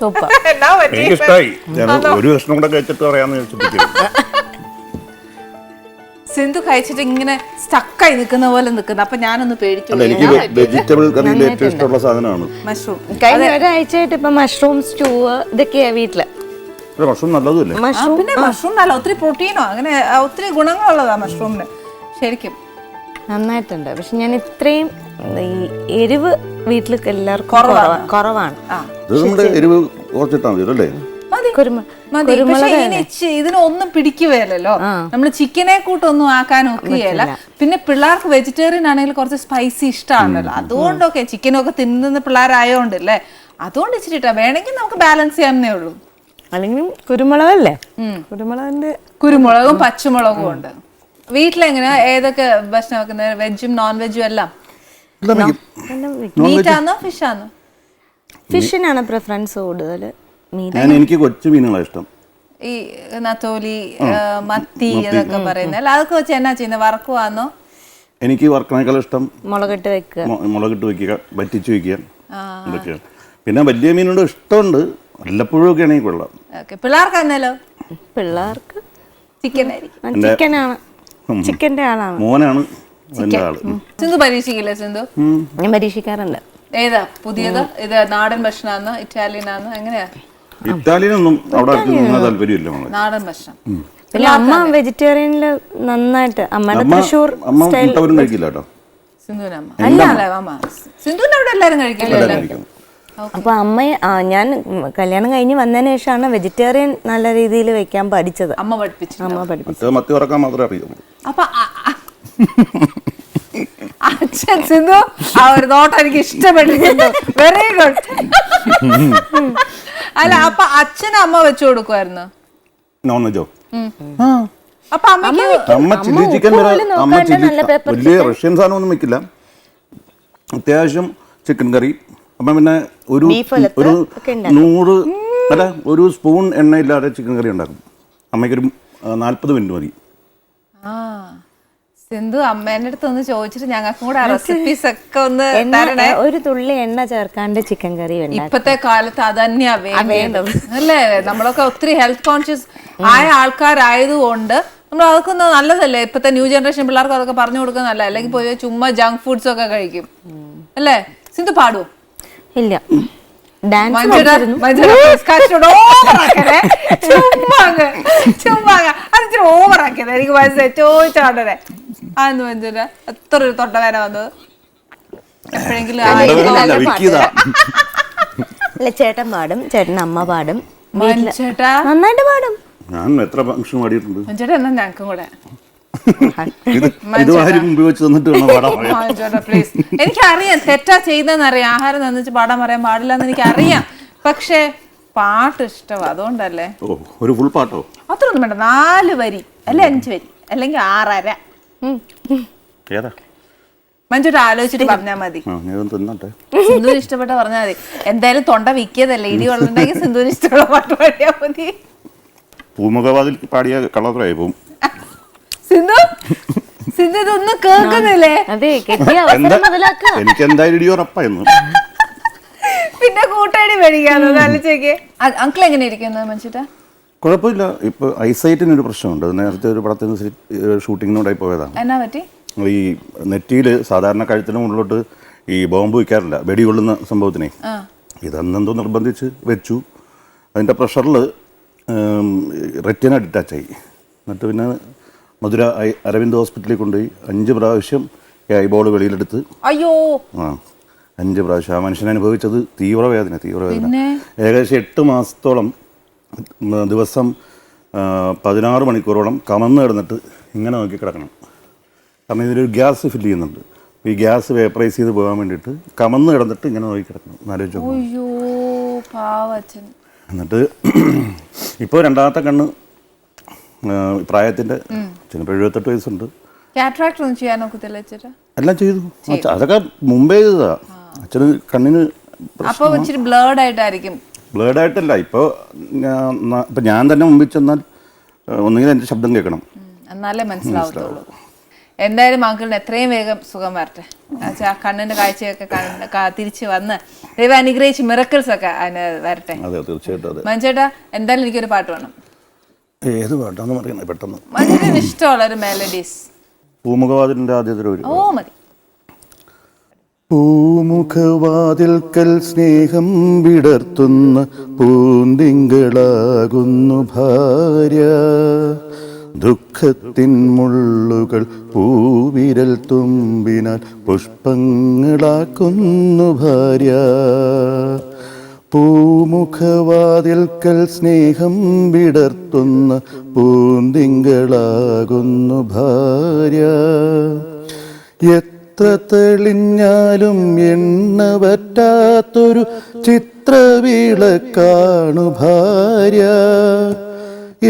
Speaker 3: സൂപ്പർ.
Speaker 2: എനിക്കിഷ്ടായി. ഞാൻ ഒരു കഷ്ണം കൂടെ കഴിച്ചിട്ട് പറയാമെന്ന് വെച്ചിട്ട്
Speaker 1: സിന്ധു കഴിച്ചിട്ട് ഇങ്ങനെ സ്റ്റക്കായി നിൽക്കുന്ന പോലെ നിൽക്കുന്നു. അപ്പൊ ഞാനൊന്ന് പേടിച്ചു.
Speaker 2: അല്ല, എനിക്ക് വെജിറ്റബിൾ കറിയിൽ ഏറ്റവും ഇഷ്ടമുള്ള സാധനമാണ്
Speaker 1: മഷ്റൂം.
Speaker 3: കഴിഞ്ഞ ഒരാഴ്ചയായിട്ട് ഇപ്പൊ മഷ്റൂം സ്റ്റൂ ഇതൊക്കെയാ വീട്ടില്.
Speaker 2: മഷ്റൂം നല്ലതല്ലേ?
Speaker 1: പിന്നെ മഷ്റൂം നല്ല ഒത്തിരി പ്രോട്ടീനോ അങ്ങനെ ഒത്തിരി ഗുണങ്ങളുള്ളതാ മഷ്റൂമിന് ശരിക്കും.
Speaker 3: നന്നായിട്ടുണ്ട്. പക്ഷെ ഞാൻ ഇത്രയും ഈ എരിവ് വീട്ടിൽ എല്ലാവർക്കും കുറവാണ്.
Speaker 2: ഇത് നമ്മുടെ എരിവ് കുറച്ചിട്ടാ മതി അല്ലേ?
Speaker 1: മതി. പക്ഷെ ഇതിനൊന്നും പിടിക്കുകയല്ലോ. നമ്മള് ചിക്കനെ കൂട്ടൊന്നും ആക്കാൻ ഒക്കുകയല്ല. പിന്നെ പിള്ളേർക്ക് വെജിറ്റേറിയൻ ആണെങ്കിൽ കുറച്ച് സ്പൈസി ഇഷ്ടമാണല്ലോ. അതുകൊണ്ടൊക്കെ ചിക്കനൊക്കെ തിന്നുന്ന പിള്ളേരായോണ്ടല്ലേ, അതുകൊണ്ട് ഇച്ചിരിട്ടാ വേണമെങ്കിൽ നമുക്ക് ബാലൻസ് ചെയ്യാന്നേ ഉള്ളൂ.
Speaker 3: അല്ലെങ്കിൽ കുരുമുളകല്ലേ,
Speaker 1: കുരുമുളകും പച്ചമുളകും ഉണ്ട്. വീട്ടിലെങ്ങനെ ഏതൊക്കെ ഭക്ഷണം വെക്കുന്നത്? വെജും നോൺ വെജും എല്ലാം? മീറ്റാന്നോ ഫിഷാന്നോ?
Speaker 3: ഫിഷിനാണ് പ്രിഫറൻസ് കൂടുതൽ.
Speaker 2: എനിക്ക് കൊച്ചു മീനുകളാണ് ഇഷ്ടം.
Speaker 1: ഈ നത്തോലി, മത്തി അതൊക്കെ പറയുന്നത് അല്ല, അതൊക്കെ വെച്ച് എന്നാ ചെയ്യുന്നത്? വറക്കുവാന്നോ?
Speaker 2: എനിക്ക് വറക്കണേക്കാൾ ഇഷ്ടം
Speaker 3: മുളകിട്ട്
Speaker 2: വെക്കുക, വറ്റിച്ച് വെക്കുക, ഇതൊക്കെയാണ്. പിന്നെ വലിയ മീനുണ്ട് ഇഷ്ടമുണ്ട്, വല്ലപ്പോഴും ഒക്കെ ആണെങ്കിൽ കൊള്ളാം.
Speaker 1: പിള്ളേർക്ക് എന്നാലോ?
Speaker 3: പിള്ളേർക്ക്
Speaker 1: ചിക്കനാണ്.
Speaker 3: ചിക്കന്റെ ആളാണ്,
Speaker 2: മോനാണ് എന്റെ ആള്.
Speaker 1: സിന്ധു പരീക്ഷിക്കില്ലേ? സിന്ധു
Speaker 3: ഞാൻ പരീക്ഷിക്കാറുണ്ട്.
Speaker 1: ഏതാ പുതിയത്? ഇത് നാടൻ ഭക്ഷണമാണോ ഇറ്റാലിയനാണോ എങ്ങനെയാ?
Speaker 2: ഇറ്റാലിയനൊന്നും അവിടെ താല്പര്യമില്ല.
Speaker 1: നാടൻ ഭക്ഷണം.
Speaker 3: പിന്നെ അമ്മ വെജിറ്റേറിയനില് നന്നായിട്ട് അമ്മയുടെ തൃശ്ശൂർ സ്റ്റൈൽ
Speaker 2: കഴിക്കില്ല കേട്ടോ.
Speaker 1: സിന്ധുവിന്റെ അമ്മ സിന്ധുവിന്റെ അവിടെ എല്ലാരും കഴിക്കില്ല.
Speaker 3: അപ്പൊ ഞാൻ കല്യാണം കഴിഞ്ഞ് വന്നതിന് ശേഷമാണ് വെജിറ്റേറിയൻ നല്ല രീതിയിൽ വെക്കാൻ പഠിച്ചത്.
Speaker 1: അമ്മ പഠിപ്പിച്ചു.
Speaker 2: മത്തി വറക്കാൻ മാത്രമേ അറിയാവൂ.
Speaker 1: അപ്പൊ അച്ഛൻ സിന്ധു ആ ഒരു നോട്ടം എനിക്ക് ഇഷ്ടപ്പെട്ടിട്ടുണ്ട്. Very good. അല്ല, അപ്പൊ അച്ഛനും അമ്മ വെച്ചു കൊടുക്കുമായിരുന്നു
Speaker 2: നോൺ വെജോ?
Speaker 1: അപ്പൊ
Speaker 2: അമ്മ ചില്ലി ചിക്കൻ വലിയ റഷ്യൻ സാധനം ഒന്നും വെക്കില്ല. അത്യാവശ്യം ചിക്കൻ കറി. അപ്പം പിന്നെ ഒരു 100 സ്പൂൺ എണ്ണയില്ലാതെ ചിക്കൻ കറി ഉണ്ടാക്കും. അമ്മയ്ക്കൊരു 40 മിനിറ്റ് മതി.
Speaker 1: സിന്ധു അമ്മേന്റെ അടുത്ത് ഒന്ന് ചോദിച്ചിട്ട് ഞങ്ങൾക്കും കൂടെ റെസിപ്പീസ് ഒക്കെ ഒന്ന് തരണേ.
Speaker 3: ഒരു തുള്ളി എണ്ണ ചേർക്കാണ്ട് ചിക്കൻ കറി
Speaker 1: ഇപ്പത്തെ കാലത്ത് അത് തന്നെയാ വേണ്ടത് അല്ലേ? നമ്മളൊക്കെ ഒത്തിരി ഹെൽത്ത് കോൺഷ്യസ് ആയ ആൾക്കാരായതുകൊണ്ട് നമ്മൾ അതൊക്കെ ഒന്ന് നല്ലതല്ലേ? ഇപ്പത്തെ ന്യൂ ജനറേഷൻ പിള്ളേർക്ക് അതൊക്കെ പറഞ്ഞു കൊടുക്കാൻ നല്ല. അല്ലെങ്കിൽ പോയി ചുമ്മാ ജങ്ക് ഫുഡ്സ് ഒക്കെ കഴിക്കും അല്ലേ? സിന്ധു പാടുവോ?
Speaker 3: ഇല്ല.
Speaker 1: ഓവറാക്കിയത് എനിക്ക് മനസ്സിലായി. ചോദിച്ചാണ്ടേ അന്ന് മഞ്ജുര എത്ര ഒരു തൊണ്ടവേന വന്നത് എപ്പോഴെങ്കിലും?
Speaker 3: ചേട്ടൻ പാടും, ചേട്ടൻ അമ്മ പാടും,
Speaker 1: ചേട്ടാ
Speaker 3: നന്നായിട്ട് പാടും.
Speaker 2: ഞാൻ എത്ര ഫംഗ്ഷൻ പാടിയിട്ടുണ്ട്.
Speaker 1: മഞ്ജുര എന്നാ ഞങ്ങൾക്കും കൂടെ പ്ലീസ്. എനിക്കറിയാം തെറ്റാ ചെയ്യുന്നറിയാം. ആഹാരം തന്നിച്ച് പാടാൻ പറയാൻ പാടില്ല എന്ന് എനിക്കറിയാം. പക്ഷെ പാട്ട് ഇഷ്ടമാണ്, അതുകൊണ്ടല്ലേ.
Speaker 2: ഒരു ഫുൾ പാട്ടോ?
Speaker 1: അത്രയൊന്നും വേണ്ട. 4 വരി അല്ലെ 5 വരി അല്ലെങ്കിൽ 6.5. മഞ്ജുട്ട് ആലോചിച്ചിട്ട് പറഞ്ഞാൽ മതി. സിന്ധുവിന് ഇഷ്ടപ്പെട്ട പറഞ്ഞാൽ മതി. എന്തായാലും തൊണ്ട വിക്കിയതല്ലേ, ഇടി കൊള്ളുണ്ടെങ്കിൽ സിന്ധുവിന് ഇഷ്ടമുള്ള പാട്ട് പാടിയാൽ മതി.
Speaker 2: പൂമുഖവാതിൽ പാടിയ കളറായി പോകും.
Speaker 1: സിന്ധു സിന്ധു ഇതൊന്നും കേൾക്കുന്നില്ലേ?
Speaker 2: എനിക്ക് എന്തായാലും ഇടി ഉറപ്പായിരുന്നു.
Speaker 1: പിന്നെ കൂട്ടടി മേടിക്കാന്ന് ആലോചിച്ചേക്ക്. അങ്കിൾ എങ്ങനെ ഇരിക്കുന്നത് മനുഷ്യട്ടാ?
Speaker 2: കുഴപ്പമില്ല. ഇപ്പൊ ഐസൈറ്റിന് ഒരു പ്രശ്നമുണ്ട്. നേരത്തെ ഒരു പടത്തിന് ഷൂട്ടിങ്ങിനോടായി പോയതാണ്.
Speaker 1: എന്നാ പറ്റി?
Speaker 2: ഈ നെറ്റിയിൽ സാധാരണ കഴുത്തിന് മുകളിലോട്ട് ഈ ബോംബ് വയ്ക്കാറില്ല, വെടി കൊള്ളുന്ന സംഭവത്തിനെ. ഇതെന്നെന്തോ നിർബന്ധിച്ച് വെച്ചു. അതിൻ്റെ പ്രഷറിൽ റെറ്റിന ഡിറ്റാച്ചായി. എന്നിട്ട് പിന്നെ മധുര അരവിന്ദ് ഹോസ്പിറ്റലിൽ കൊണ്ടുപോയി 5 പ്രാവശ്യം ഈ ഐബോൾ വെളിയിലെടുത്ത്.
Speaker 1: അയ്യോ.
Speaker 2: 5 പ്രാവശ്യം. ആ മനുഷ്യൻ അനുഭവിച്ചത് തീവ്രവേദന. ഏകദേശം 8 മാസത്തോളം ദിവസം 16 മണിക്കൂറോളം കമന്ന് കിടന്നിട്ട് ഇങ്ങനെ നോക്കി കിടക്കണം. കാരണം ഇതിലൊരു ഗ്യാസ് ഫില്ല് ചെയ്യുന്നുണ്ട്. ഈ ഗ്യാസ് വേപ്പറൈസ് ചെയ്ത് പോകാൻ വേണ്ടിയിട്ട് കമന്ന് കിടന്നിട്ട് ഇങ്ങനെ നോക്കി കിടക്കണം. എന്നിട്ട് ഇപ്പോൾ 2ാമത്തെ കണ്ണ് പ്രായത്തിൻ്റെ ചിലപ്പോൾ 78 വയസ്സുണ്ട്. എല്ലാം ചെയ്തു. അതൊക്കെ മുമ്പേ ചെയ്തതാ. അച്ഛന് കണ്ണിന് ബ്ലേഡ് ആയിട്ടല്ല. ഇപ്പോൾ ഞാൻ തന്നെ മുമ്പിൽ ചെന്നാൽ ഒന്നുകിൽ എൻ്റെ ശബ്ദം കേൾക്കണം,
Speaker 1: എന്നാലേ മനസ്സിലാവത്തുള്ളൂ. എന്തായാലും മക്കളിന് എത്രയും വേഗം സുഖം വരട്ടെ. കണ്ണിന്റെ കാഴ്ചയൊക്കെ തിരിച്ചു വന്ന് ദൈവം അനുഗ്രഹിച്ച് മിറക്കിൾസ് ഒക്കെ അതിന് വരട്ടെ.
Speaker 2: തീർച്ചയായിട്ടും.
Speaker 1: മഞ്ചേട്ടാ എന്തായാലും എനിക്കൊരു പാട്ട് വേണം.
Speaker 2: ഏത് പാട്ടാന്ന് പറയുന്നത് പെട്ടെന്ന്?
Speaker 1: മഞ്ജുവിന് ഇഷ്ടമുള്ള ഒരു മെലഡീസ്.
Speaker 2: പൂമുഖവാതിലിൻ്റെ ആദ്യത്തെ ഒരു
Speaker 1: ഓ മതി.
Speaker 2: പൂമുഖവാതിൽക്കൽ സ്നേഹം വിടർത്തുന്ന പൂന്തിങ്കളാകുന്നു ഭാര്യ, ദുഃഖത്തിൻ മുള്ളുകൾ പൂവിരൽ തുമ്പിനാൽ പുഷ്പങ്ങളാക്കുന്നു ഭാര്യ. പൂമുഖവാതിൽക്കൽ സ്നേഹം വിടർത്തുന്ന പൂന്തിങ്കളാകുന്നു ഭാര്യ, എത്ര തെളിഞ്ഞാലും എണ്ണ പറ്റാത്തൊരു ചിത്രവിളക്കാണു ഭാര്യ,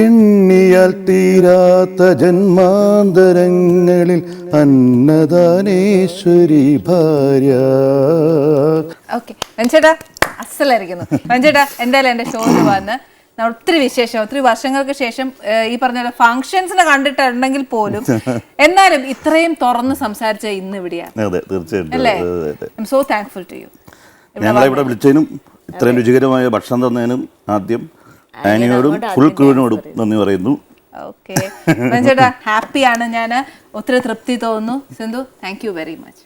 Speaker 2: എണ്ണിയാൽ തീരാത്ത ജന്മാന്തരങ്ങളിൽ അന്നദാനേശ്വരി ഭാര്യ.
Speaker 1: ഓക്കെ മഞ്ജുചേട്ടാ, അസലായിരിക്കുന്നു. മഞ്ജുചേട്ടാ എന്തായാലും എൻ്റെ ഷോയിൽ വന്ന് ഒത്തിരി വിശേഷം, ഒത്തിരി വർഷങ്ങൾക്ക് ശേഷം ഈ പറഞ്ഞ ഫങ്ഷൻസിന് കണ്ടിട്ടുണ്ടെങ്കിൽ പോലും എന്നാലും ഇത്രയും തുറന്ന് സംസാരിച്ച ഇന്ന് ഇവിടെയാണ്.
Speaker 2: അതെ, തീർച്ചയായിട്ടും.
Speaker 1: അല്ലേ? I'm so thankful to you.
Speaker 2: ഞങ്ങളെ ഇവിടെ വിളിച്ചതിനും ഇത്രയും രുചികരമായ ഭക്ഷണം തന്നതിനും ആദ്യം ആനിയോടും ഫുൾ ക്രൂവിനോടും നന്ദി പറയുന്നു.
Speaker 1: ഓക്കെ മഞ്ജുചേട്ടാ, ഹാപ്പിയാണ് ഞാൻ, ഒത്തിരി തൃപ്തി തോന്നുന്നു. Sindhu, thank you very much.